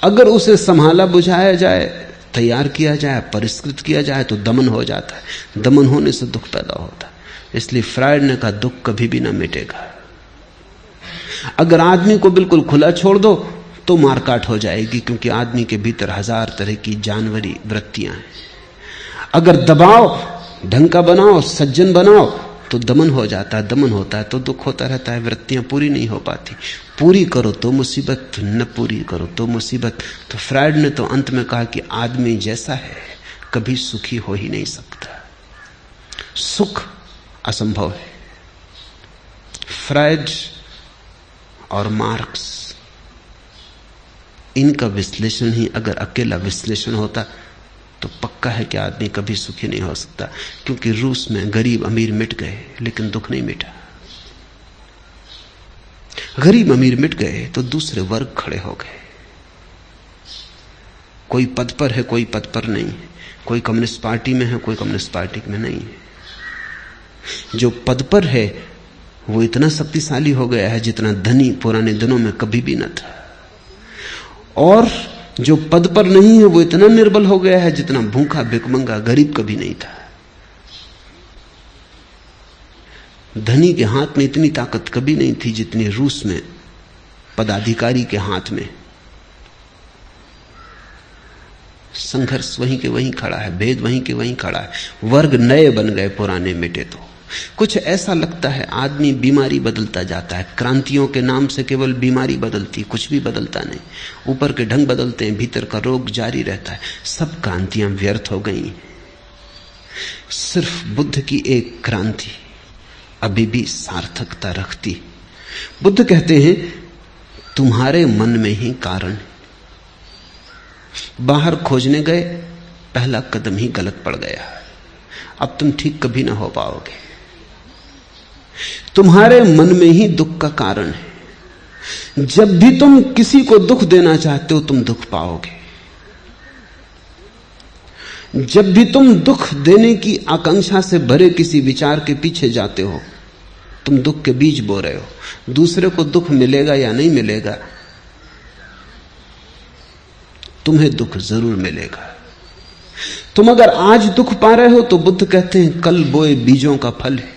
[SPEAKER 1] अगर उसे संभाला बुझाया जाए, तैयार किया जाए, परिष्कृत किया जाए तो दमन हो जाता है। दमन होने से दुख पैदा होता है। इसलिए फ्रायड ने कहा दुख कभी भी ना मिटेगा। अगर आदमी को बिल्कुल खुला छोड़ दो तो मारकाट हो जाएगी, क्योंकि आदमी के भीतर 1000 तरह की जानवरी वृत्तियां हैं। अगर दबाओ, ढंग का बनाओ, सज्जन बनाओ तो दमन हो जाता है। दमन होता है तो दुख होता रहता है, वृत्तियां पूरी नहीं हो पाती। पूरी करो तो मुसीबत, न पूरी करो तो मुसीबत। तो फ्रायड ने तो अंत में कहा कि आदमी जैसा है कभी सुखी हो ही नहीं सकता, सुख असंभव है। फ्रायड और मार्क्स, इनका विश्लेषण ही अगर अकेला विश्लेषण होता तो पक्का है कि आदमी कभी सुखी नहीं हो सकता, क्योंकि रूस में गरीब अमीर मिट गए लेकिन दुख नहीं मिटा। गरीब अमीर मिट गए तो दूसरे वर्ग खड़े हो गए। कोई पद पर है, कोई पद पर नहीं है, कोई कम्युनिस्ट पार्टी में है, कोई कम्युनिस्ट पार्टी में नहीं है। जो पद पर है वो इतना शक्तिशाली हो गया है जितना धनी पुराने दिनों में कभी भी न था, और जो पद पर नहीं है वो इतना निर्बल हो गया है जितना भूखा भिखमंगा गरीब कभी नहीं था। धनी के हाथ में इतनी ताकत कभी नहीं थी जितनी रूस में पदाधिकारी के हाथ में। संघर्ष वहीं के वहीं खड़ा है, भेद वहीं के वहीं खड़ा है। वर्ग नए बन गए, पुराने मिटे। तो कुछ ऐसा लगता है आदमी बीमारी बदलता जाता है। क्रांतियों के नाम से केवल बीमारी बदलती, कुछ भी बदलता नहीं। ऊपर के ढंग बदलते हैं, भीतर का रोग जारी रहता है। सब क्रांतियां व्यर्थ हो गई। सिर्फ बुद्ध की एक क्रांति अभी भी सार्थकता रखती। बुद्ध कहते हैं तुम्हारे मन में ही कारण। बाहर खोजने गए, पहला कदम ही गलत पड़ गया, अब तुम ठीक कभी ना हो पाओगे। तुम्हारे मन में ही दुख का कारण है। जब भी तुम किसी को दुख देना चाहते हो तुम दुख पाओगे। जब भी तुम दुख देने की आकांक्षा से भरे किसी विचार के पीछे जाते हो तुम दुख के बीज बो रहे हो। दूसरे को दुख मिलेगा या नहीं मिलेगा, तुम्हें दुख जरूर मिलेगा। तुम अगर आज दुख पा रहे हो तो बुद्ध कहते हैं कल बोए बीजों का फल है।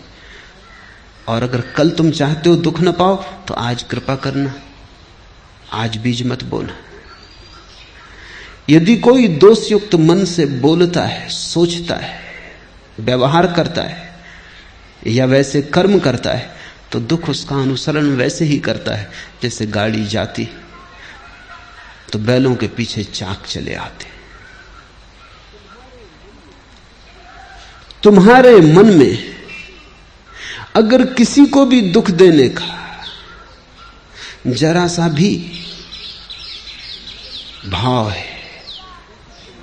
[SPEAKER 1] और अगर कल तुम चाहते हो दुख न पाओ तो आज कृपा करना, आज बीज मत बोना। यदि कोई दोषयुक्त मन से बोलता है, सोचता है, व्यवहार करता है या वैसे कर्म करता है तो दुख उसका अनुसरण वैसे ही करता है जैसे गाड़ी जाती तो बैलों के पीछे चाक चले आते। तुम्हारे मन में अगर किसी को भी दुख देने का जरा सा भी भाव है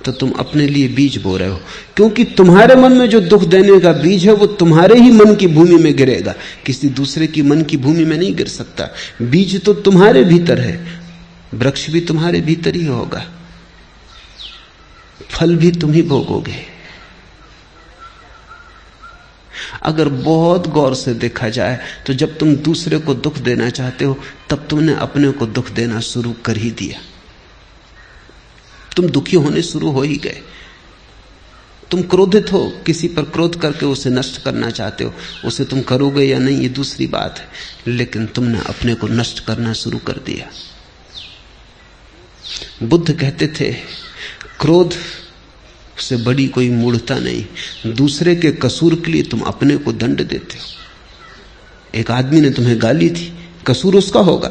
[SPEAKER 1] तो तुम अपने लिए बीज बो रहे हो, क्योंकि तुम्हारे मन में जो दुख देने का बीज है वो तुम्हारे ही मन की भूमि में गिरेगा, किसी दूसरे की मन की भूमि में नहीं गिर सकता। बीज तो तुम्हारे भीतर है, वृक्ष भी तुम्हारे भीतर ही होगा, फल भी तुम ही भोगोगे। अगर बहुत गौर से देखा जाए तो जब तुम दूसरे को दुख देना चाहते हो तब तुमने अपने को दुख देना शुरू कर ही दिया। तुम दुखी होने शुरू हो ही गए। तुम क्रोधित हो, किसी पर क्रोध करके उसे नष्ट करना चाहते हो, उसे तुम करोगे या नहीं ये दूसरी बात है, लेकिन तुमने अपने को नष्ट करना शुरू कर दिया। बुद्ध कहते थे क्रोध से बड़ी कोई मूढ़ता नहीं, दूसरे के कसूर के लिए तुम अपने को दंड देते हो। एक आदमी ने तुम्हें गाली दी, कसूर उसका होगा,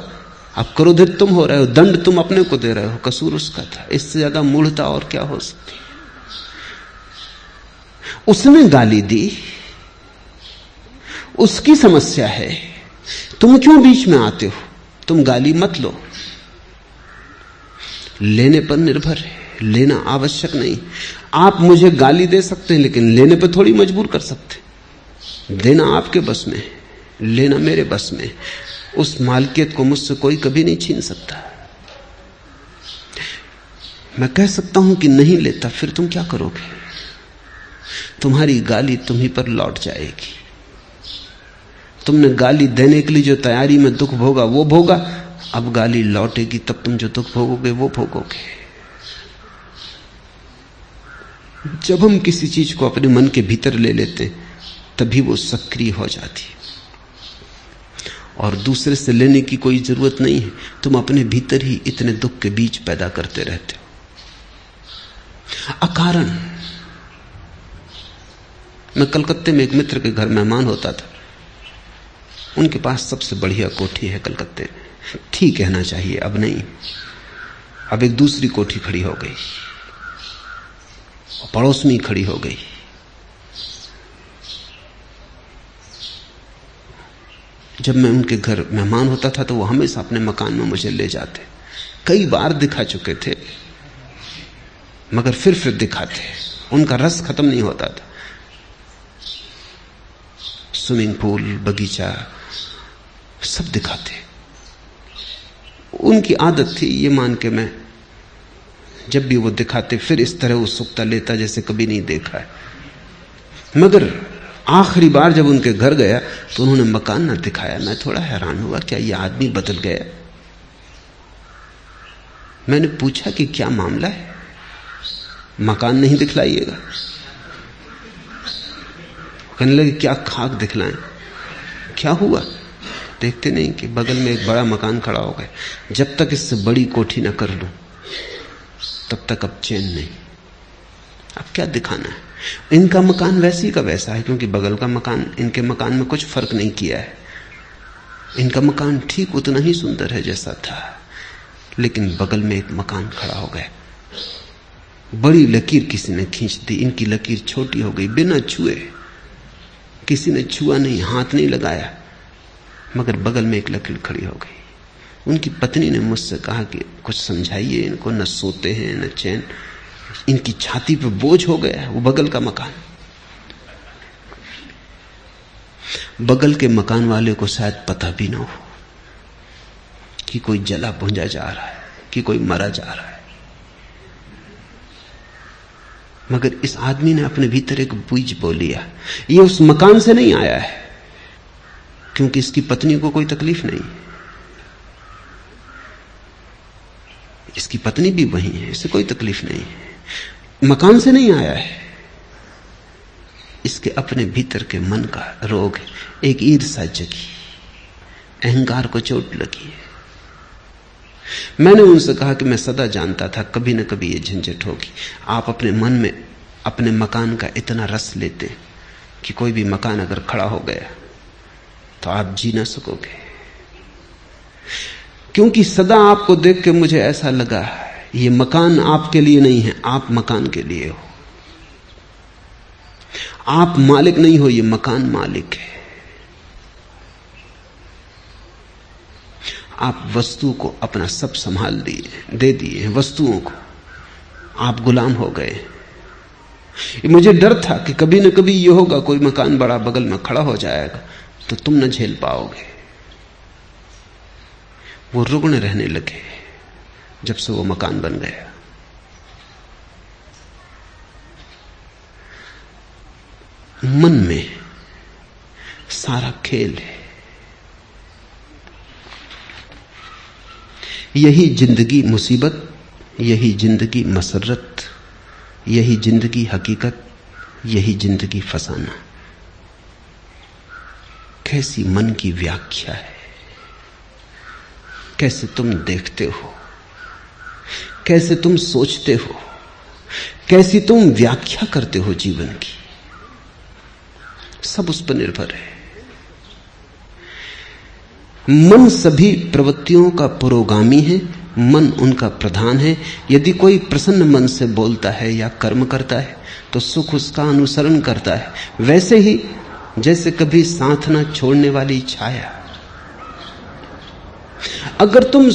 [SPEAKER 1] अब क्रोधित तुम हो रहे हो, दंड तुम अपने को दे रहे हो, कसूर उसका था। इससे ज्यादा मूढ़ता और क्या हो सकती। उसने गाली दी, उसकी समस्या है, तुम क्यों बीच में आते हो? तुम गाली मत लो, लेने पर निर्भर है, लेना आवश्यक नहीं। आप मुझे गाली दे सकते हैं लेकिन लेने पर थोड़ी मजबूर कर सकते। देना आपके बस में, लेना मेरे बस में। उस मालकियत को मुझसे कोई कभी नहीं छीन सकता। मैं कह सकता हूं कि नहीं लेता, फिर तुम क्या करोगे? तुम्हारी गाली तुम ही पर लौट जाएगी। तुमने गाली देने के लिए जो तैयारी में दुख भोगा वो भोगा, अब गाली लौटेगी तब तुम जो दुख भोगोगे वो भोगोगे। जब हम किसी चीज को अपने मन के भीतर ले लेते तभी वो सक्रिय हो जाती है और दूसरे से लेने की कोई जरूरत नहीं है। तुम अपने भीतर ही इतने दुख के बीज पैदा करते रहते हो अकारण। मैं कलकत्ते में एक मित्र के घर मेहमान होता था। उनके पास सबसे बढ़िया कोठी है कलकत्ते में, ठीक कहना चाहिए, अब नहीं। अब एक दूसरी कोठी खड़ी हो गई, पड़ोस में ही खड़ी हो गई। जब मैं उनके घर मेहमान होता था तो वो हमेशा अपने मकान में मुझे ले जाते। कई बार दिखा चुके थे मगर फिर दिखाते। उनका रस खत्म नहीं होता था। स्विमिंग पूल, बगीचा सब दिखाते। उनकी आदत थी, ये मान के मैं जब भी वो दिखाते फिर इस तरह उत्सुकता लेता जैसे कभी नहीं देखा है। मगर आखिरी बार जब उनके घर गया तो उन्होंने मकान ना दिखाया। मैं थोड़ा हैरान हुआ, क्या ये आदमी बदल गया? मैंने पूछा कि क्या मामला है, मकान नहीं दिखलाइएगा? कहने लगे क्या खाक दिखलाएं, क्या हुआ? देखते नहीं कि बगल में एक बड़ा मकान खड़ा हो गया। जब तक इससे बड़ी कोठी ना कर लूं तब तक अब चैन नहीं। अब क्या दिखाना है? इनका मकान वैसी का वैसा है, क्योंकि बगल का मकान इनके मकान में कुछ फर्क नहीं किया है। इनका मकान ठीक उतना ही सुंदर है जैसा था, लेकिन बगल में एक मकान खड़ा हो गया। बड़ी लकीर किसी ने खींच दी, इनकी लकीर छोटी हो गई बिना छुए। किसी ने छुआ नहीं, हाथ नहीं लगाया, मगर बगल में एक लकीर खड़ी हो गई। उनकी पत्नी ने मुझसे कहा कि कुछ समझाइए इनको, न सोते हैं न चैन, इनकी छाती पे बोझ हो गया है वो बगल का मकान। बगल के मकान वाले को शायद पता भी ना हो कि कोई जला भुंजा जा रहा है, कि कोई मरा जा रहा है। मगर इस आदमी ने अपने भीतर एक बीज बो लिया। ये उस मकान से नहीं आया है, क्योंकि इसकी पत्नी को कोई तकलीफ नहीं, इसकी पत्नी भी वही है, इसे कोई तकलीफ नहीं है। मकान से नहीं आया है, इसके अपने भीतर के मन का रोग है। एक ईर्ष्या जगी, अहंकार को चोट लगी है। मैंने उनसे कहा कि मैं सदा जानता था कभी न कभी ये झंझट होगी। आप अपने मन में अपने मकान का इतना रस लेते कि कोई भी मकान अगर खड़ा हो गया तो आप जी ना सकोगे। क्योंकि सदा आपको देख के मुझे ऐसा लगा ये मकान आपके लिए नहीं है, आप मकान के लिए हो। आप मालिक नहीं हो, ये मकान मालिक है। आप वस्तु को अपना सब संभाल दिए, दे दिए हैं वस्तुओं को, आप गुलाम हो गए। मुझे डर था कि कभी न कभी ये होगा, कोई मकान बड़ा बगल में खड़ा हो जाएगा तो तुम न झेल पाओगे। वो रुग्ण रहने लगे जब से वो मकान बन गया। मन में सारा खेल है। यही जिंदगी मुसीबत, यही जिंदगी मसरत, यही जिंदगी हकीकत, यही जिंदगी फसाना। कैसी मन की व्याख्या है, कैसे तुम देखते हो, कैसे तुम सोचते हो, कैसी तुम व्याख्या करते हो जीवन की, सब उस पर निर्भर है। मन सभी प्रवृत्तियों का पुरोगामी है, मन उनका प्रधान है। यदि कोई प्रसन्न मन से बोलता है या कर्म करता है तो सुख उसका अनुसरण करता है। वैसे ही जैसे कभी साथ ना छोड़ने वाली छाया। अगर तुम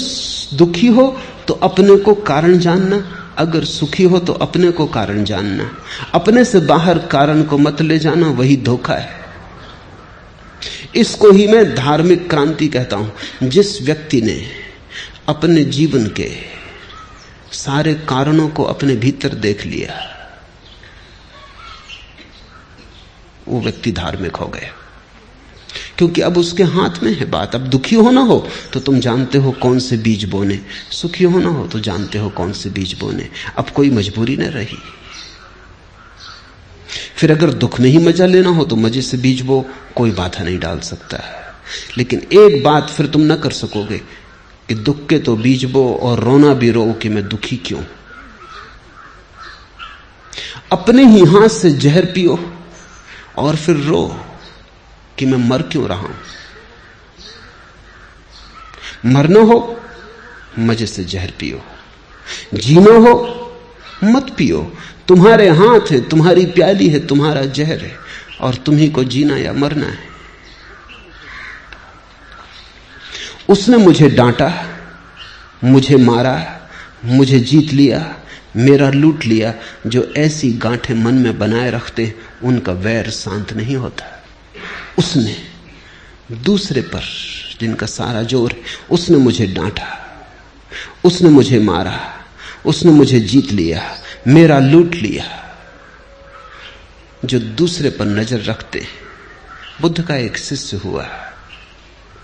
[SPEAKER 1] दुखी हो तो अपने को कारण जानना, अगर सुखी हो तो अपने को कारण जानना। अपने से बाहर कारण को मत ले जाना, वही धोखा है। इसको ही मैं धार्मिक क्रांति कहता हूं। जिस व्यक्ति ने अपने जीवन के सारे कारणों को अपने भीतर देख लिया, वो व्यक्ति धार्मिक हो गया। क्योंकि अब उसके हाथ में है बात। अब दुखी होना हो तो तुम जानते हो कौन से बीज बोने, सुखी होना हो तो जानते हो कौन से बीज बोने। अब कोई मजबूरी न रही। फिर अगर दुख में ही मजा लेना हो तो मजे से बीज बो, कोई बाधा नहीं डाल सकता है। लेकिन एक बात फिर तुम न कर सकोगे कि दुख के तो बीज बो और रोना भी रो कि मैं दुखी क्यों। अपने ही हाथ से जहर पियो और फिर रो कि मैं मर क्यों रहा हूं। मरना हो मजे से जहर पियो, जीना हो मत पियो। तुम्हारे हाथ है, तुम्हारी प्याली है, तुम्हारा जहर है और तुम्ही को जीना या मरना है। उसने मुझे डांटा, मुझे मारा, मुझे जीत लिया, मेरा लूट लिया। जो ऐसी गांठें मन में बनाए रखते उनका वैर शांत नहीं होता। उसने दूसरे पर जिनका सारा जोर है, उसने मुझे डांटा, उसने मुझे मारा, उसने मुझे जीत लिया, मेरा लूट लिया। जो दूसरे पर नजर रखते। बुद्ध का एक शिष्य हुआ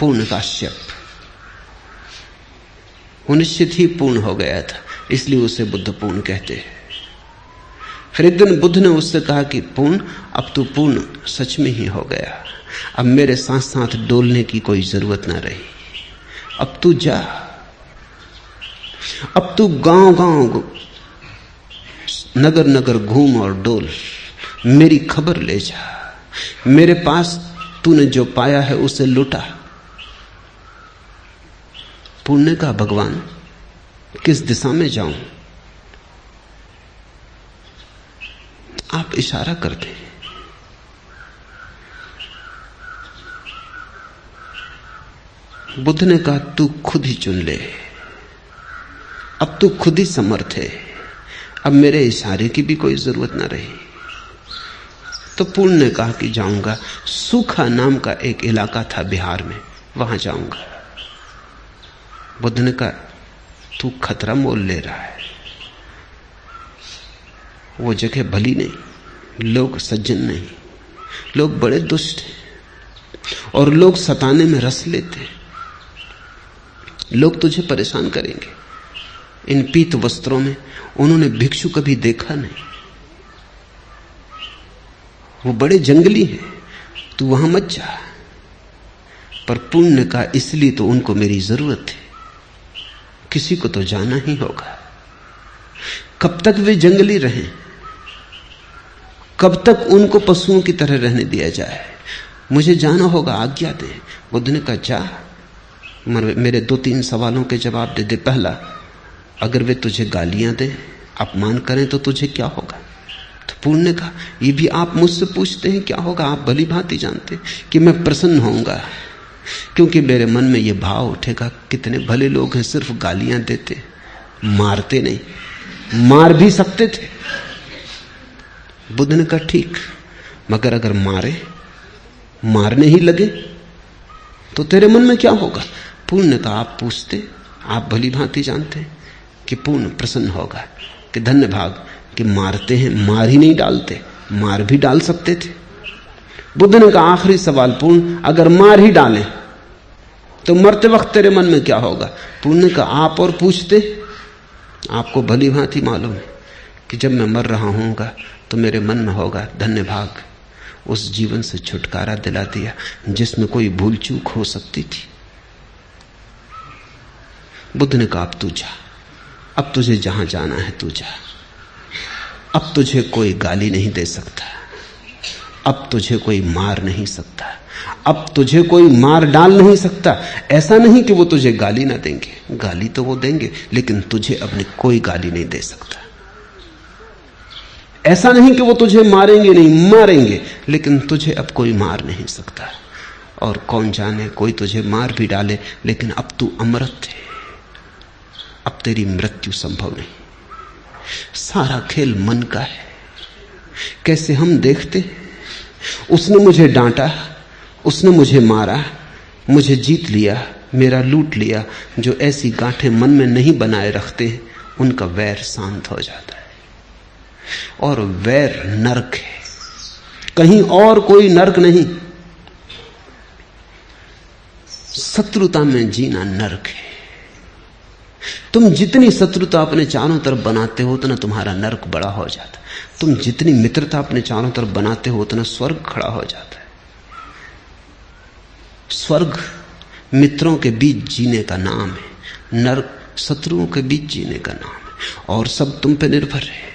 [SPEAKER 1] पूर्ण काश्यप। वो निश्चित ही पूर्ण हो गया था, इसलिए उसे बुद्ध पूर्ण कहते हैं। फिर एक दिन बुद्ध ने उससे कहा कि पूर्ण, अब तू पूर्ण सच में ही हो गया। अब मेरे साथ साथ डोलने की कोई जरूरत ना रही। अब तू जा, अब तू गांव गांव नगर नगर घूम और डोल, मेरी खबर ले जा। मेरे पास तूने जो पाया है उसे लुटा। पुण्य का भगवान, किस दिशा में जाऊं? आप इशारा करते हैं। बुद्ध ने कहा तू खुद ही चुन ले, अब तू खुद ही समर्थ है, अब मेरे इशारे की भी कोई जरूरत ना रही। तो पूर्ण ने कहा कि जाऊंगा। सूखा नाम का एक इलाका था बिहार में, वहां जाऊंगा। बुद्ध ने कहा तू खतरा मोल ले रहा है, वो जगह भली नहीं, लोग सज्जन नहीं, लोग बड़े दुष्ट हैं। और लोग सताने में रस लेते हैं। लोग तुझे परेशान करेंगे इन पीत वस्त्रों में। उन्होंने भिक्षु कभी देखा नहीं, वो बड़े जंगली हैं, तू वहां मत जा। पर पुण्य का इसलिए तो उनको मेरी जरूरत है, किसी को तो जाना ही होगा। कब तक वे जंगली रहें? कब तक उनको पशुओं की तरह रहने दिया जाए? मुझे जाना होगा, आज्ञा दे। बुद्ध ने कहा जा, मेरे 2-3 सवालों के जवाब दे दे। पहला, अगर वे तुझे गालियां दें, अपमान करें तो तुझे क्या होगा? तो पूर्ण ने कहा, ये भी आप मुझसे पूछते हैं क्या होगा? आप भली भांति जानते कि मैं प्रसन्न होऊंगा, क्योंकि मेरे मन में यह भाव उठेगा कितने भले लोग हैं, सिर्फ गालियां देते, मारते नहीं। मार भी सकते थे। बुद्ध ने कहा ठीक, मगर अगर मारने ही लगे तो तेरे मन में क्या होगा? पूर्ण ने कहा, आप पूछते, आप भली भांति जानते कि पूर्ण प्रसन्न होगा कि धन्य भाग कि मारते हैं, मार ही नहीं डालते, मार भी डाल सकते थे। बुद्ध ने कहा, आखिरी सवाल पूर्ण, अगर मार ही डालें तो मरते वक्त तेरे मन में क्या होगा? पूर्ण ने कहा, आप और पूछते, आपको भली भांति मालूम है कि जब मैं मर रहा हूंगा तो मेरे मन में होगा धन्य भाग, उस जीवन से छुटकारा दिला दिया जिसमें कोई भूल चूक हो सकती थी। बुद्ध ने कहा, अब तू जा, अब तुझे जहां जाना है तू जा। अब तुझे कोई गाली नहीं दे सकता, अब तुझे कोई मार नहीं सकता, अब तुझे कोई मार डाल नहीं सकता। ऐसा नहीं कि वो तुझे गाली ना देंगे, गाली तो वो देंगे, लेकिन तुझे अपनी कोई गाली नहीं दे सकता। ऐसा नहीं कि वो तुझे मारेंगे नहीं, मारेंगे, लेकिन तुझे अब कोई मार नहीं सकता। और कौन जाने कोई तुझे मार भी डाले, लेकिन अब तू अमृत है, अब तेरी मृत्यु संभव नहीं। सारा खेल मन का है। कैसे हम देखते, उसने मुझे डांटा, उसने मुझे मारा, मुझे जीत लिया, मेरा लूट लिया। जो ऐसी गांठें मन में नहीं बनाए रखते हैं, उनका वैर शांत हो जाता है। और वैर नरक है, कहीं और कोई नरक नहीं। शत्रुता में जीना नरक है। तुम जितनी शत्रुता अपने चारों तरफ बनाते हो, उतना तुम्हारा नरक बड़ा हो जाता है। तुम जितनी मित्रता अपने चारों तरफ बनाते हो, उतना स्वर्ग खड़ा हो जाता है। स्वर्ग मित्रों के बीच जीने का नाम है, नरक शत्रुओं के बीच जीने का नाम है। और सब तुम पे निर्भर है।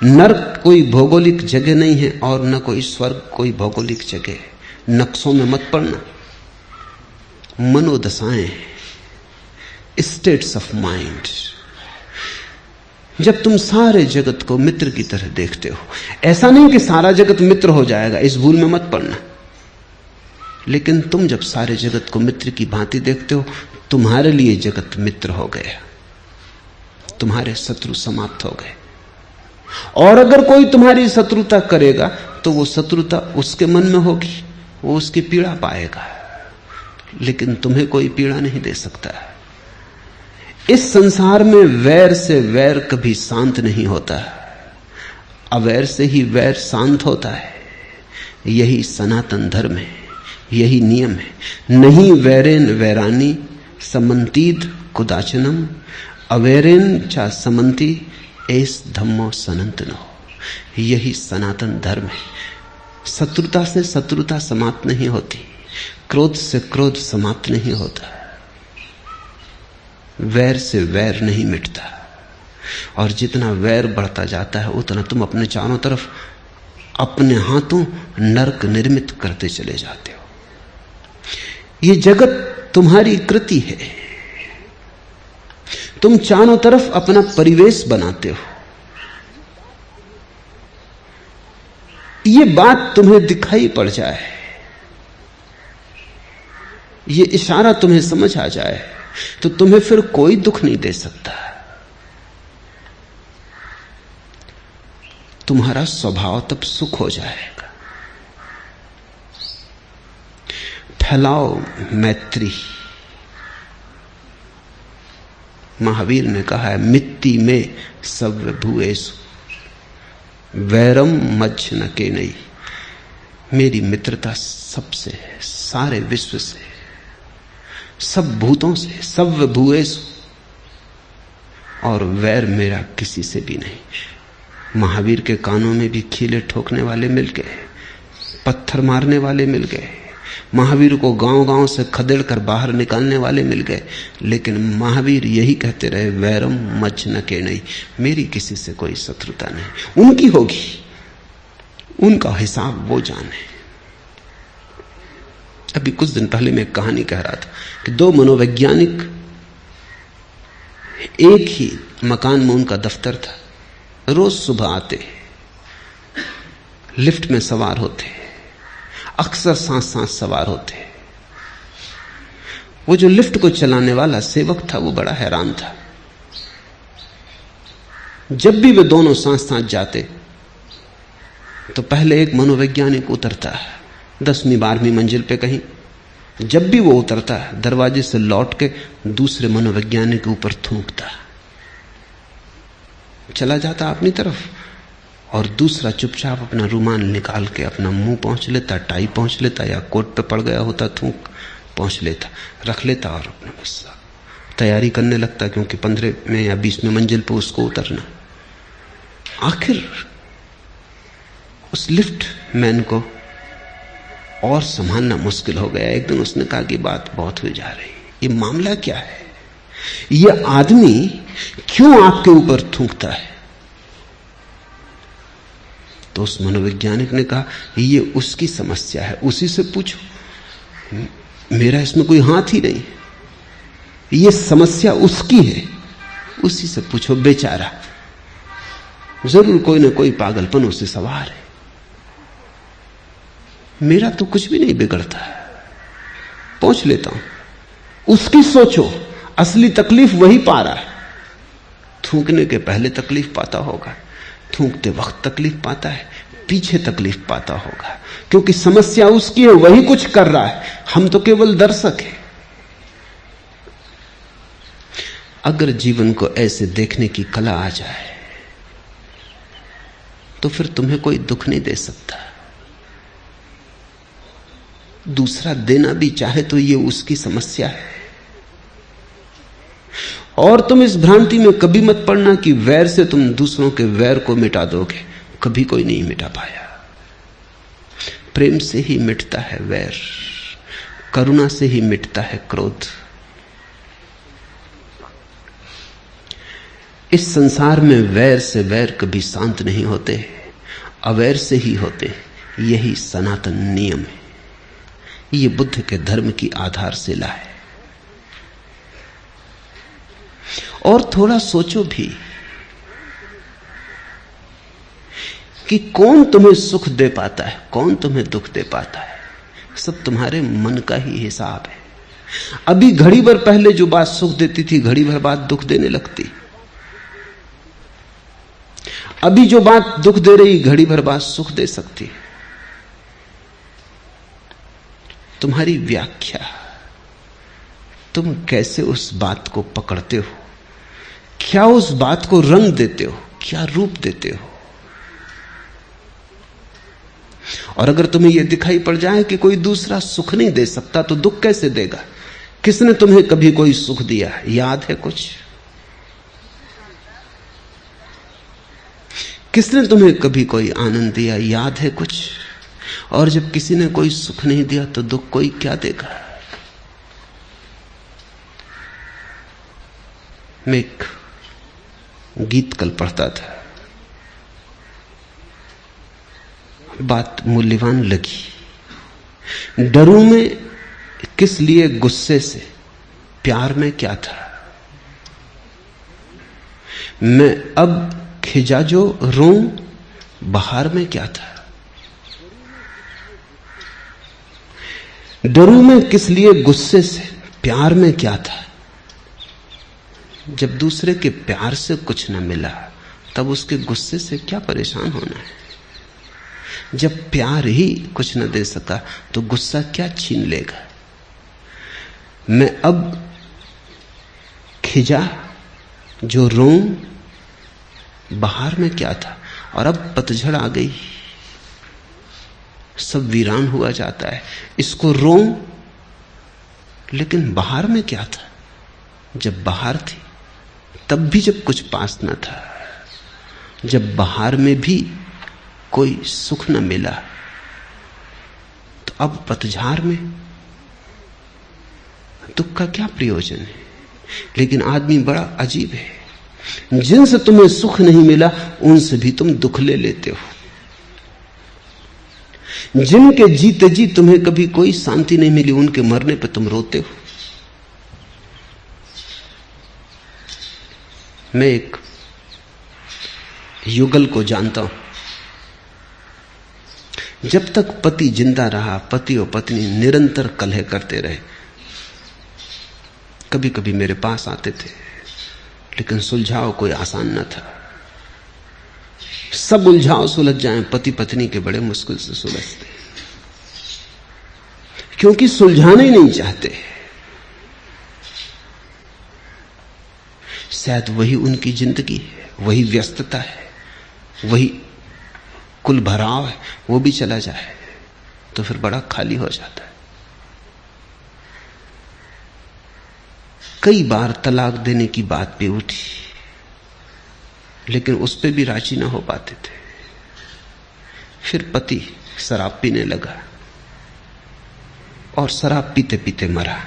[SPEAKER 1] नरक कोई भौगोलिक जगह नहीं है और न कोई स्वर्ग कोई भौगोलिक जगह है। नक्शों में मत पड़ना। मनोदशाएं, स्टेट्स ऑफ माइंड। जब तुम सारे जगत को मित्र की तरह देखते हो, ऐसा नहीं कि सारा जगत मित्र हो जाएगा, इस भूल में मत पड़ना। लेकिन तुम जब सारे जगत को मित्र की भांति देखते हो, तुम्हारे लिए जगत मित्र हो गया, तुम्हारे शत्रु समाप्त हो गए। और अगर कोई तुम्हारी शत्रुता करेगा तो वो शत्रुता उसके मन में होगी, वो उसकी पीड़ा पाएगा, लेकिन तुम्हें कोई पीड़ा नहीं दे सकता। इस संसार में वैर से वैर कभी शांत नहीं होता, अवैर से ही वैर शांत होता है। यही सनातन धर्म है, यही नियम है। नहीं वैरेन वैरानी समंतीद कुदाचनम, अवैरेन चा समंती एस धम्मो सनंतनो। यही सनातन धर्म है। शत्रुता से शत्रुता समाप्त नहीं होती, क्रोध से क्रोध समाप्त नहीं होता, वैर से वैर नहीं मिटता। और जितना वैर बढ़ता जाता है, उतना तुम अपने चारों तरफ अपने हाथों नरक निर्मित करते चले जाते हो। ये जगत तुम्हारी कृति है, तुम चारों तरफ अपना परिवेश बनाते हो। ये बात तुम्हें दिखाई पड़ जाए, ये इशारा तुम्हें समझ आ जाए, तो तुम्हें फिर कोई दुख नहीं दे सकता। तुम्हारा स्वभाव तब सुख हो जाएगा। फैलाओ मैत्री। महावीर ने कहा है, मित्ति में सब भूएसु वैरम मच्छ न के नहीं। मेरी मित्रता सबसे है, सारे विश्व से, सब भूतों से, सब भूएसु, और वैर मेरा किसी से भी नहीं। महावीर के कानों में भी खीले ठोकने वाले मिल गए, पत्थर मारने वाले मिल गए, महावीर को गांव-गांव से खदेड़ कर बाहर निकालने वाले मिल गए, लेकिन महावीर यही कहते रहे, वैरम मच न के नहीं, मेरी किसी से कोई शत्रुता नहीं। उनकी होगी, उनका हिसाब वो जाने। अभी कुछ दिन पहले मैं एक कहानी कह रहा था कि दो मनोवैज्ञानिक, एक ही मकान में उनका दफ्तर था, रोज सुबह आते, लिफ्ट में सवार होते, अक्सर साथ सवार होते। वो जो लिफ्ट को चलाने वाला सेवक था वो बड़ा हैरान था। जब भी वे दोनों साथ जाते तो पहले एक मनोवैज्ञानिक उतरता है 10वीं 12वीं मंजिल पे कहीं। जब भी वो उतरता है दरवाजे से लौट के दूसरे मनोवैज्ञानिक के ऊपर थूकता, चला जाता अपनी तरफ, और दूसरा चुपचाप अपना रुमाल निकाल के अपना मुंह पहुंच लेता, टाई पहुंच लेता, या कोट पे पड़ गया होता थूक पहुंच लेता, रख लेता और अपना बस तैयारी करने लगता, क्योंकि 15वें या 20वें मंजिल पे उसको उतरना। आखिर उस लिफ्ट मैन को और संभालना मुश्किल हो गया। एक दिन उसने कहा कि बात बहुत हो जा रही, ये मामला क्या है, ये आदमी क्यों आपके ऊपर थूकता है? तो उस मनोवैज्ञानिक ने कहा, ये उसकी समस्या है, उसी से पूछो, मेरा इसमें कोई हाथ ही नहीं, ये समस्या उसकी है, उसी से पूछो, बेचारा जरूर कोई ना कोई पागलपन उसे सवार है, मेरा तो कुछ भी नहीं बिगड़ता, पहुंच लेता हूं, उसकी सोचो, असली तकलीफ वही पा रहा है। थूकने के पहले तकलीफ पाता होगा, थूकते वक्त तकलीफ पाता है, पीछे तकलीफ पाता होगा, क्योंकि समस्या उसकी है, वही कुछ कर रहा है, हम तो केवल दर्शक हैं। अगर जीवन को ऐसे देखने की कला आ जाए तो फिर तुम्हें कोई दुख नहीं दे सकता। दूसरा देना भी चाहे तो ये उसकी समस्या है। और तुम इस भ्रांति में कभी मत पड़ना कि वैर से तुम दूसरों के वैर को मिटा दोगे, कभी कोई नहीं मिटा पाया। प्रेम से ही मिटता है वैर, करुणा से ही मिटता है क्रोध। इस संसार में वैर से वैर कभी शांत नहीं होते, अवैर से ही होते, यही सनातन नियम है। ये बुद्ध के धर्म की आधारशिला है। और थोड़ा सोचो भी कि कौन तुम्हें सुख दे पाता है, कौन तुम्हें दुख दे पाता है, सब तुम्हारे मन का ही हिसाब है। अभी घड़ी भर पहले जो बात सुख देती थी, घड़ी भर बाद दुख देने लगती। अभी जो बात दुख दे रही, घड़ी भर बाद सुख दे सकती है। तुम्हारी व्याख्या, तुम कैसे उस बात को पकड़ते हो, क्या उस बात को रंग देते हो, क्या रूप देते हो। और अगर तुम्हें यह दिखाई पड़ जाए कि कोई दूसरा सुख नहीं दे सकता, तो दुख कैसे देगा? किसने तुम्हें कभी कोई सुख दिया, याद है कुछ? किसने तुम्हें कभी कोई आनंद दिया, याद है कुछ? और जब किसी ने कोई सुख नहीं दिया तो दुख कोई क्या देगा? मैं एक गीत कल पढ़ता था, बात मूल्यवान लगी। डरूं में किस लिए गुस्से से, प्यार में क्या था। मैं अब खिजा जो रोऊं, बहार में क्या था। डरूं में किस लिए गुस्से से, प्यार में क्या था। जब दूसरे के प्यार से कुछ न मिला तब उसके गुस्से से क्या परेशान होना है। जब प्यार ही कुछ न दे सका तो गुस्सा क्या छीन लेगा। मैं अब खिजा जो रोऊं, बहार में क्या था। और अब पतझड़ आ गई, सब वीरान हुआ जाता है। इसको रोऊं, लेकिन बाहर में क्या था? जब बाहर थी तब भी जब कुछ पास न था, जब बाहर में भी कोई सुख न मिला, तो अब पतझार में दुख का क्या प्रयोजन है? लेकिन आदमी बड़ा अजीब है, जिनसे तुम्हें सुख नहीं मिला उनसे भी तुम दुख ले लेते हो। जिनके जीते जी तुम्हें कभी कोई शांति नहीं मिली, उनके मरने पर तुम रोते हो। मैं एक युगल को जानता हूं। जब तक पति जिंदा रहा, पति और पत्नी निरंतर कलह करते रहे। कभी कभी मेरे पास आते थे, लेकिन सुलझाव कोई आसान न था। सब उलझाव सुलझ जाएं, पति पत्नी के बड़े मुश्किल से सुलझते, क्योंकि सुलझाना ही नहीं चाहते। शायद वही उनकी जिंदगी है, वही व्यस्तता है, वही कुल भराव है। वो भी चला जाए तो फिर बड़ा खाली हो जाता है। कई बार तलाक देने की बात भी उठी, लेकिन उस पे भी राजी ना हो पाते थे। फिर पति शराब पीने लगा और शराब पीते पीते मरा।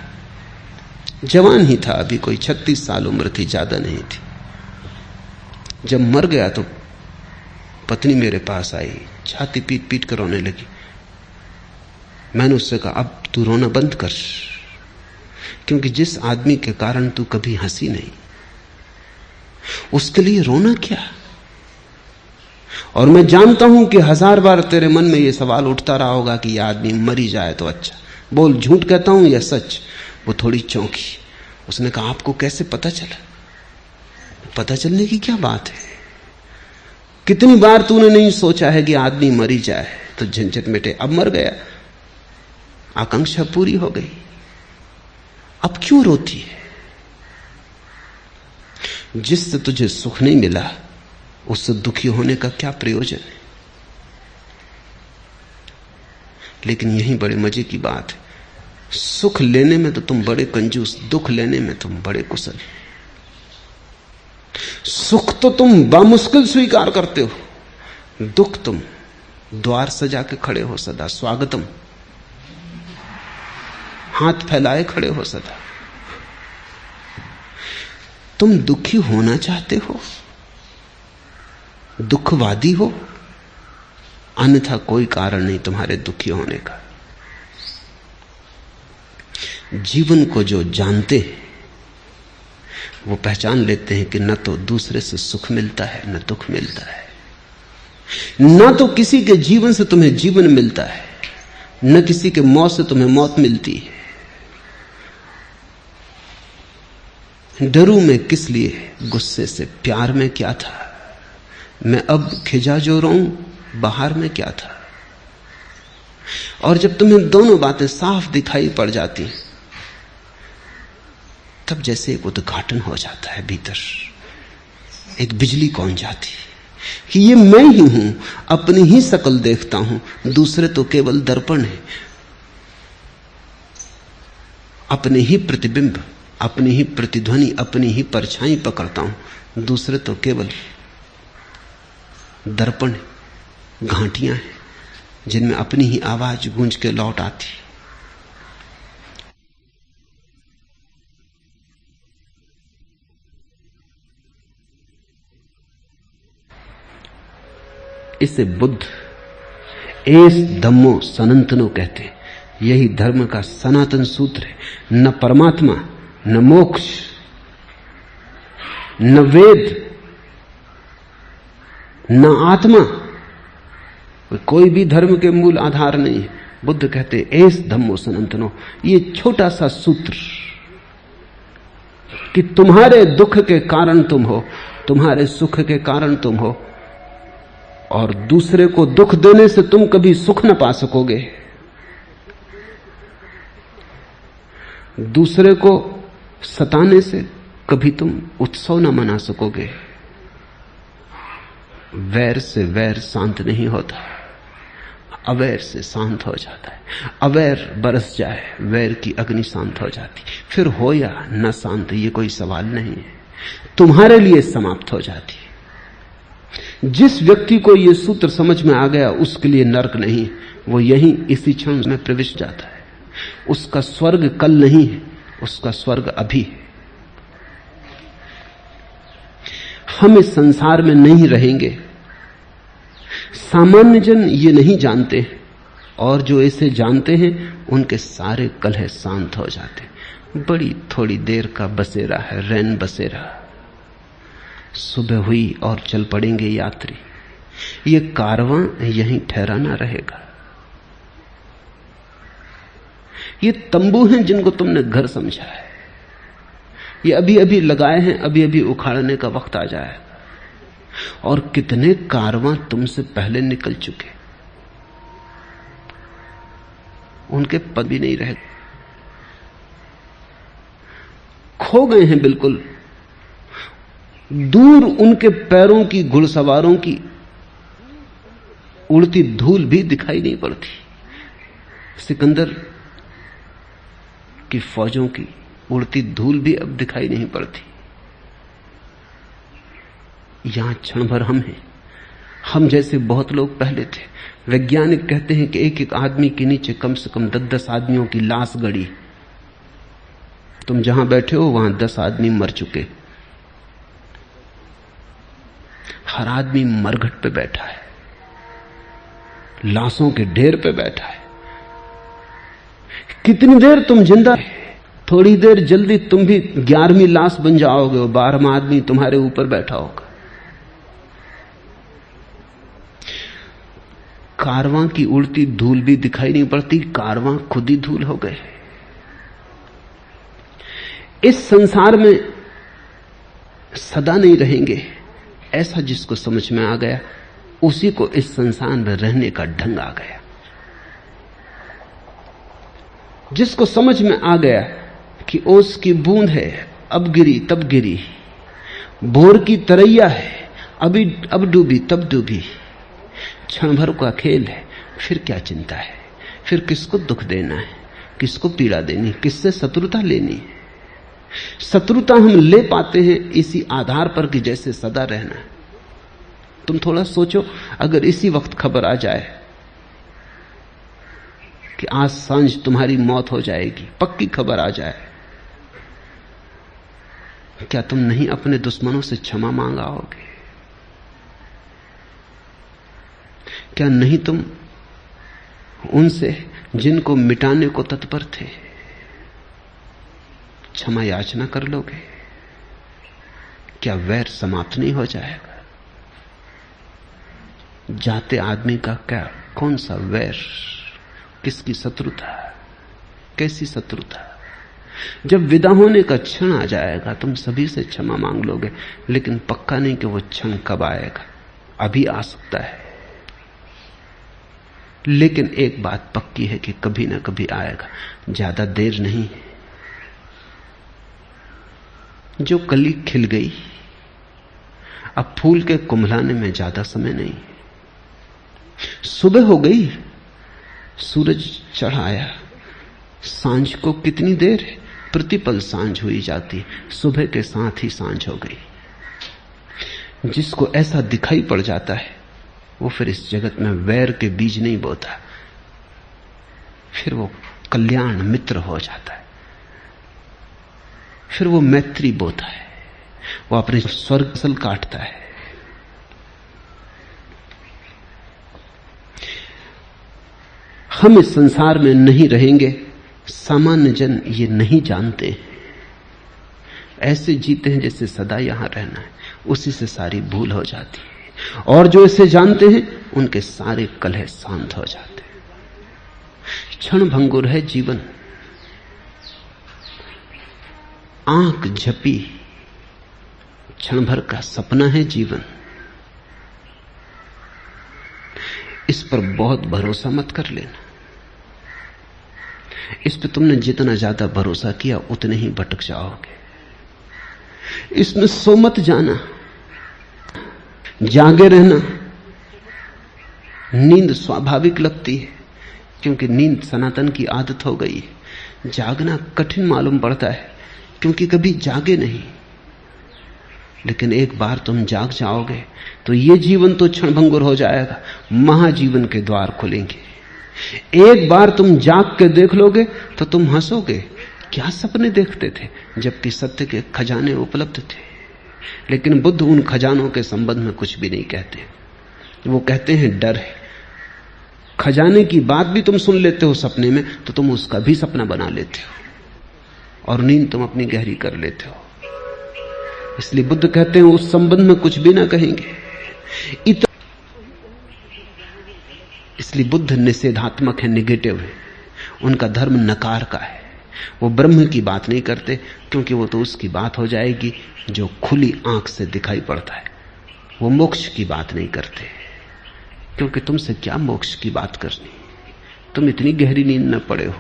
[SPEAKER 1] जवान ही था, अभी कोई 36 साल उम्र थी, ज्यादा नहीं थी। जब मर गया तो पत्नी मेरे पास आई, छाती पीट पीट कर रोने लगी। मैंने उससे कहा, अब तू रोना बंद कर, क्योंकि जिस आदमी के कारण तू कभी हंसी नहीं, उसके लिए रोना क्या? और मैं जानता हूं कि 1000 बार तेरे मन में यह सवाल उठता रहा होगा कि यह आदमी मर ही जाए तो अच्छा। बोल, झूठ कहता हूं या सच? वो थोड़ी चौंकी। उसने कहा, आपको कैसे पता चला? पता चलने की क्या बात है? कितनी बार तूने नहीं सोचा है कि आदमी मर ही जाए तो झंझट मिटे। अब मर गया, आकांक्षा पूरी हो गई, अब क्यों रोती है? जिससे तुझे सुख नहीं मिला उससे दुखी होने का क्या प्रयोजन है? लेकिन यही बड़े मजे की बात है, सुख लेने में तो तुम बड़े कंजूस, दुख लेने में तुम बड़े कुशल। सुख तो तुम बामुश्किल स्वीकार करते हो, दुख तुम द्वार सजा के खड़े हो सदा, स्वागतम, हाथ फैलाए खड़े हो सदा। तुम दुखी होना चाहते हो, दुखवादी हो, अन्यथा कोई कारण नहीं तुम्हारे दुखी होने का। जीवन को जो जानते हैं वो पहचान लेते हैं कि न तो दूसरे से सुख मिलता है न दुख मिलता है, न तो किसी के जीवन से तुम्हें जीवन मिलता है, न किसी के मौत से तुम्हें मौत मिलती है। डरूं मैं किस लिए, गुस्से से प्यार में क्या था, मैं अब खिजा जो रहूं बाहर में क्या था। और जब तुम्हें दोनों बातें साफ दिखाई पड़ जाती तब जैसे एक उद्घाटन हो जाता है भीतर, एक बिजली कौन जाती कि ये मैं ही हूं, अपनी ही शक्ल देखता हूं, दूसरे तो केवल दर्पण है। अपने ही प्रतिबिंब, अपनी ही प्रतिध्वनि, अपनी ही परछाई पकड़ता हूं, दूसरे तो केवल दर्पण, घाटियां हैं जिनमें अपनी ही आवाज गूंज के लौट आती। इसे बुद्ध एस धम्मो सनातनो कहते हैं। यही धर्म का सनातन सूत्र है। न परमात्मा, न मोक्ष, न वेद, न आत्मा, कोई भी धर्म के मूल आधार नहीं है। बुद्ध कहते एस धम्मो सनातनो, ये छोटा सा सूत्र कि तुम्हारे दुख के कारण तुम हो, तुम्हारे सुख के कारण तुम हो, और दूसरे को दुख देने से तुम कभी सुख न पा सकोगे, दूसरे को सताने से कभी तुम उत्सव न मना सकोगे। वैर से वैर शांत नहीं होता, अवैर से शांत हो जाता है। अवैर बरस जाए, वैर की अग्नि शांत हो जाती। फिर हो या न शांत, ये कोई सवाल नहीं है, तुम्हारे लिए समाप्त हो जाती है। जिस व्यक्ति को ये सूत्र समझ में आ गया उसके लिए नरक नहीं, वो यहीं इसी क्षण में प्रविष्ट जाता है। उसका स्वर्ग कल नहीं है, उसका स्वर्ग अभी है। हम इस संसार में नहीं रहेंगे, सामान्य जन ये नहीं जानते, और जो इसे जानते हैं उनके सारे कलह शांत हो जाते। बड़ी थोड़ी देर का बसेरा है, रैन बसेरा। सुबह हुई और चल पड़ेंगे यात्री। ये कारवां यहीं ठहराना रहेगा। ये तंबू हैं जिनको तुमने घर समझा है, ये अभी अभी लगाए हैं, अभी अभी उखाड़ने का वक्त आ जाएगा। और कितने कारवां तुमसे पहले निकल चुके, उनके पद भी नहीं रहे, खो गए हैं बिल्कुल। दूर उनके पैरों की, घुड़सवारों की उड़ती धूल भी दिखाई नहीं पड़ती। सिकंदर की फौजों की उड़ती धूल भी अब दिखाई नहीं पड़ती। यहां क्षण भर हम हैं, हम जैसे बहुत लोग पहले थे। वैज्ञानिक कहते हैं कि एक एक आदमी के नीचे कम से कम 10-10 आदमियों की लाश गड़ी। तुम जहां बैठे हो वहां 10 आदमी मर चुके। हर आदमी मरघट पे बैठा है, लाशों के ढेर पे बैठा है। कितनी देर तुम जिंदा है? थोड़ी देर जल्दी तुम भी 11वीं लाश बन जाओगे और 12वां आदमी तुम्हारे ऊपर बैठा होगा। कारवां की उड़ती धूल भी दिखाई नहीं पड़ती, कारवां खुद ही धूल हो गए। इस संसार में सदा नहीं रहेंगे, ऐसा जिसको समझ में आ गया उसी को इस संसार में रहने का ढंग आ गया। जिसको समझ में आ गया कि ओस की बूंद है, अब गिरी तब गिरी, भोर की तरैया है, अभी अब डूबी तब डूबी, क्षण भर का खेल है, फिर क्या चिंता है, फिर किसको दुख देना है, किसको पीड़ा देनी, किससे शत्रुता लेनी है। शत्रुता हम ले पाते हैं इसी आधार पर कि जैसे सदा रहना है। तुम थोड़ा सोचो, अगर इसी वक्त खबर आ जाए कि आज सांझ तुम्हारी मौत हो जाएगी, पक्की खबर आ जाए, क्या तुम नहीं अपने दुश्मनों से क्षमा मांगाओगे? क्या नहीं तुम उनसे जिनको मिटाने को तत्पर थे क्षमा याचना कर लोगे? क्या वैर समाप्त नहीं हो जाएगा? जाते आदमी का क्या, कौन सा वैर, किसकी शत्रुता, कैसी शत्रुता? जब विदा होने का क्षण आ जाएगा तुम सभी से क्षमा मांग लोगे, लेकिन पक्का नहीं कि वो क्षण कब आएगा। अभी आ सकता है, लेकिन एक बात पक्की है कि कभी ना कभी आएगा, ज्यादा देर नहीं है। जो कली खिल गई, अब फूल के कुम्हलाने में ज्यादा समय नहीं। सुबह हो गई, सूरज चढ़ आया, सांझ को कितनी देर है, प्रतिपल सांझ हुई जाती, सुबह के साथ ही सांझ हो गई। जिसको ऐसा दिखाई पड़ जाता है वो फिर इस जगत में वैर के बीज नहीं बोता, फिर वो कल्याण मित्र हो जाता है, फिर वो मैत्री बोता है, वो अपने स्वर्ग सल काटता है। हम इस संसार में नहीं रहेंगे, सामान्य जन ये नहीं जानते, ऐसे जीते हैं जैसे सदा यहां रहना है, उसी से सारी भूल हो जाती है। और जो इसे जानते हैं उनके सारे कलह शांत हो जाते हैं। क्षण भंगुर है जीवन, आंख झपी, क्षण भर का सपना है जीवन। इस पर बहुत भरोसा मत कर लेना। इस पर तुमने जितना ज्यादा भरोसा किया उतने ही भटक जाओगे। इसमें सो मत जाना, जागे रहना, नींद स्वाभाविक लगती है क्योंकि नींद सनातन की आदत हो गई है। जागना कठिन मालूम पड़ता है क्योंकि कभी जागे नहीं। लेकिन एक बार तुम जाग जाओगे तो ये जीवन तो क्षणभंगुर हो जाएगा, महाजीवन के द्वार खुलेंगे। एक बार तुम जाग के देख लोगे तो तुम हंसोगे, क्या सपने देखते थे, जबकि सत्य के खजाने उपलब्ध थे। लेकिन बुद्ध उन खजानों के संबंध में कुछ भी नहीं कहते। वो कहते हैं डर है। खजाने की बात भी तुम सुन लेते हो सपने में तो तुम उसका भी सपना बना लेते हो और नींद तुम अपनी गहरी कर लेते हो। इसलिए बुद्ध कहते हैं उस संबंध में कुछ भी ना कहेंगे। इसलिए बुद्ध निषेधात्मक है, निगेटिव है। उनका धर्म नकार का है। वो ब्रह्म की बात नहीं करते क्योंकि वो तो उसकी बात हो जाएगी जो खुली आंख से दिखाई पड़ता है। वो मोक्ष की बात नहीं करते क्योंकि तुमसे क्या मोक्ष की बात करनी, तुम इतनी गहरी नींद में पड़े हो,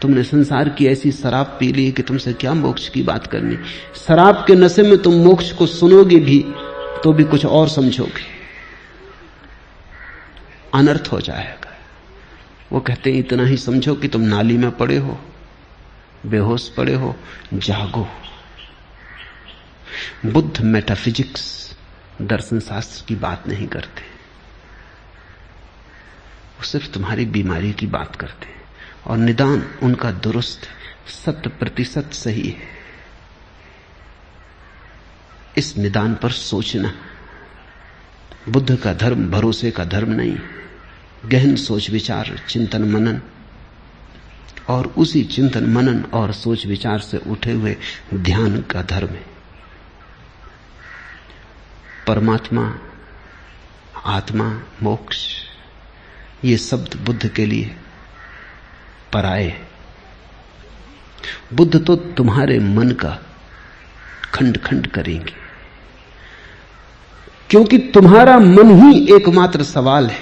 [SPEAKER 1] तुमने संसार की ऐसी शराब पी ली कि तुमसे क्या मोक्ष की बात करनी। शराब के नशे में तुम मोक्ष को सुनोगे भी तो भी कुछ और समझोगे, अनर्थ हो जाएगा। वो कहते हैं इतना ही समझो कि तुम नाली में पड़े हो, बेहोश पड़े हो, जागो। बुद्ध मेटाफिजिक्स, दर्शन शास्त्र की बात नहीं करते, वो सिर्फ तुम्हारी बीमारी की बात करते हैं और निदान उनका दुरुस्त 100% सही है। इस निदान पर सोचना। बुद्ध का धर्म भरोसे का धर्म नहीं, गहन सोच विचार, चिंतन मनन, और उसी चिंतन मनन और सोच विचार से उठे हुए ध्यान का धर्म है। परमात्मा, आत्मा, मोक्ष, ये शब्द बुद्ध के लिए पराये। बुद्ध तो तुम्हारे मन का खंड खंड करेंगे क्योंकि तुम्हारा मन ही एकमात्र सवाल है।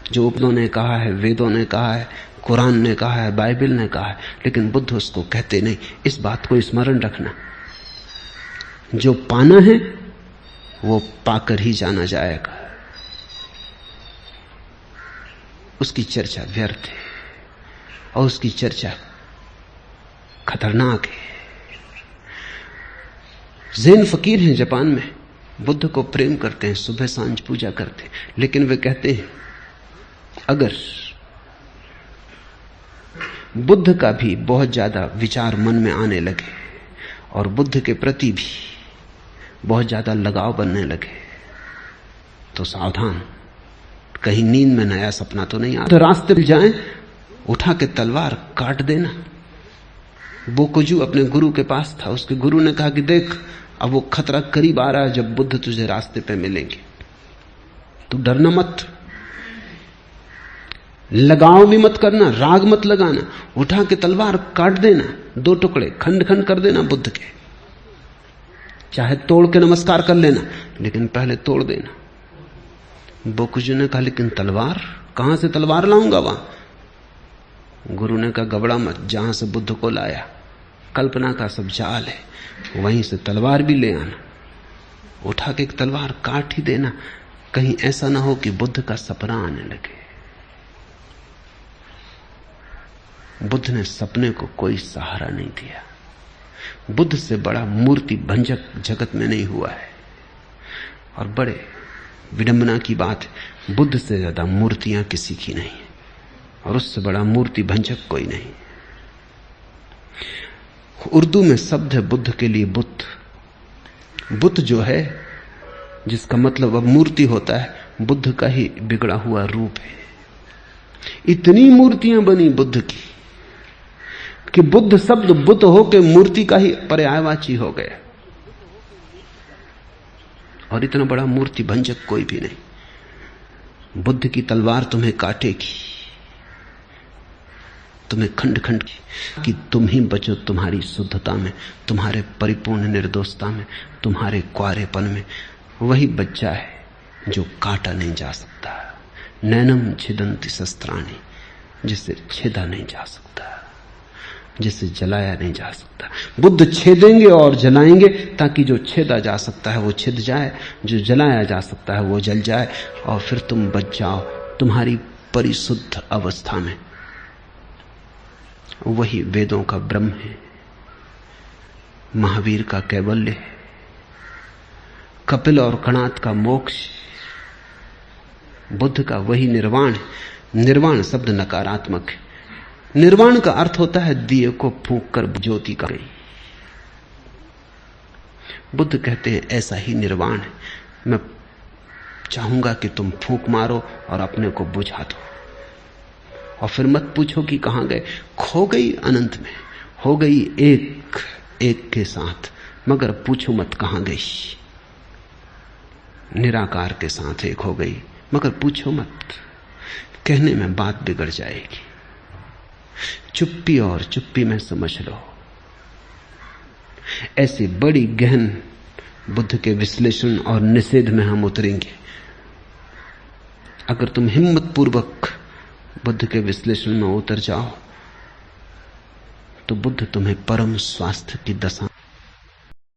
[SPEAKER 1] जो उपनिषदों ने कहा है, वेदों ने कहा है, कुरान ने कहा है, बाइबल ने कहा है, लेकिन बुद्ध उसको कहते नहीं। इस बात को स्मरण रखना, जो पाना है वो पाकर ही जाना जाएगा। उसकी चर्चा व्यर्थ है और उसकी चर्चा खतरनाक है। ज़ेन फकीर हैं जापान में, बुद्ध को प्रेम करते हैं, सुबह सांझ पूजा करते हैं, लेकिन वे कहते हैं अगर बुद्ध का भी बहुत ज्यादा विचार मन में आने लगे और बुद्ध के प्रति भी बहुत ज्यादा लगाव बनने लगे तो सावधान, कहीं नींद में नया सपना तो नहीं आता। तो रास्ते पे जाएं, उठा के तलवार काट देना। बोकुजू अपने गुरु के पास था, उसके गुरु ने कहा कि देख अब वो खतरा करीब आ रहा है जब बुद्ध तुझे रास्ते पे मिलेंगे, तू डरना मत, लगाव भी मत करना, राग मत लगाना, उठा के तलवार काट देना, 2 टुकड़े खंड खंड कर देना बुद्ध के, चाहे तोड़ के नमस्कार कर लेना, लेकिन पहले तोड़ देना। बोकुजू ने कहा लेकिन तलवार कहां से तलवार लाऊंगा वहां? गुरु ने कहा घबरा मत, जहां से बुद्ध को लाया कल्पना का सब जाल है, वहीं से तलवार भी ले आना, उठा के एक तलवार काट ही देना, कहीं ऐसा ना हो कि बुद्ध का सपना आने लगे। बुद्ध ने सपने को कोई सहारा नहीं दिया। बुद्ध से बड़ा मूर्ति भंजक जगत में नहीं हुआ है। और बड़े विडंबना की बात है, बुद्ध से ज्यादा मूर्तियां किसी की नहीं है और उससे बड़ा मूर्ति भंजक कोई नहीं। उर्दू में शब्द है बुद्ध के लिए बुद्ध। बुद्ध जो है, जिसका मतलब अब मूर्ति होता है, बुद्ध का ही बिगड़ा हुआ रूप है। इतनी मूर्तियां बनी बुद्ध की कि बुद्ध शब्द बुद्ध होकर मूर्ति का ही पर्यायवाची हो गया। और इतना बड़ा मूर्ति भंजक कोई भी नहीं। बुद्ध की तलवार तुम्हें काटेगी, तुम्हें खंड खंड कि तुम ही बचो तुम्हारी शुद्धता में, तुम्हारे परिपूर्ण निर्दोषता में, तुम्हारे क्वारेपन में। वही बच्चा है जो काटा नहीं जा सकता, नैनम छिदंती शस्त्राणी, जिसे छेदा नहीं जा सकता। जिसे जलाया नहीं जा सकता। बुद्ध छेदेंगे और जलाएंगे ताकि जो छेदा जा सकता है वो छिद जाए, जो जलाया जा सकता है वो जल जाए, और फिर तुम बच जाओ तुम्हारी परिशुद्ध अवस्था में। वही वेदों का ब्रह्म है, महावीर का कैवल्य है, कपिल और कणाद का मोक्ष, बुद्ध का वही निर्वाण है। निर्वाण शब्द नकारात्मक है। निर्वाण का अर्थ होता है दिए को फूंक कर ज्योति का गई। बुद्ध कहते हैं ऐसा ही निर्वाण है। मैं चाहूंगा कि तुम फूंक मारो और अपने को बुझा दो, और फिर मत पूछो कि कहां गए। खो गई अनंत में, हो गई एक एक के साथ, मगर पूछो मत कहां गई। निराकार के साथ एक हो गई, मगर पूछो मत। कहने में बात बिगड़ जाएगी। चुप्पी और चुप्पी में समझ लो। ऐसी बड़ी गहन बुद्ध के विश्लेषण और निषेध में हम उतरेंगे। अगर तुम हिम्मत पूर्वक बुद्ध के विश्लेषण में उतर जाओ तो बुद्ध तुम्हें परम स्वास्थ्य की दशा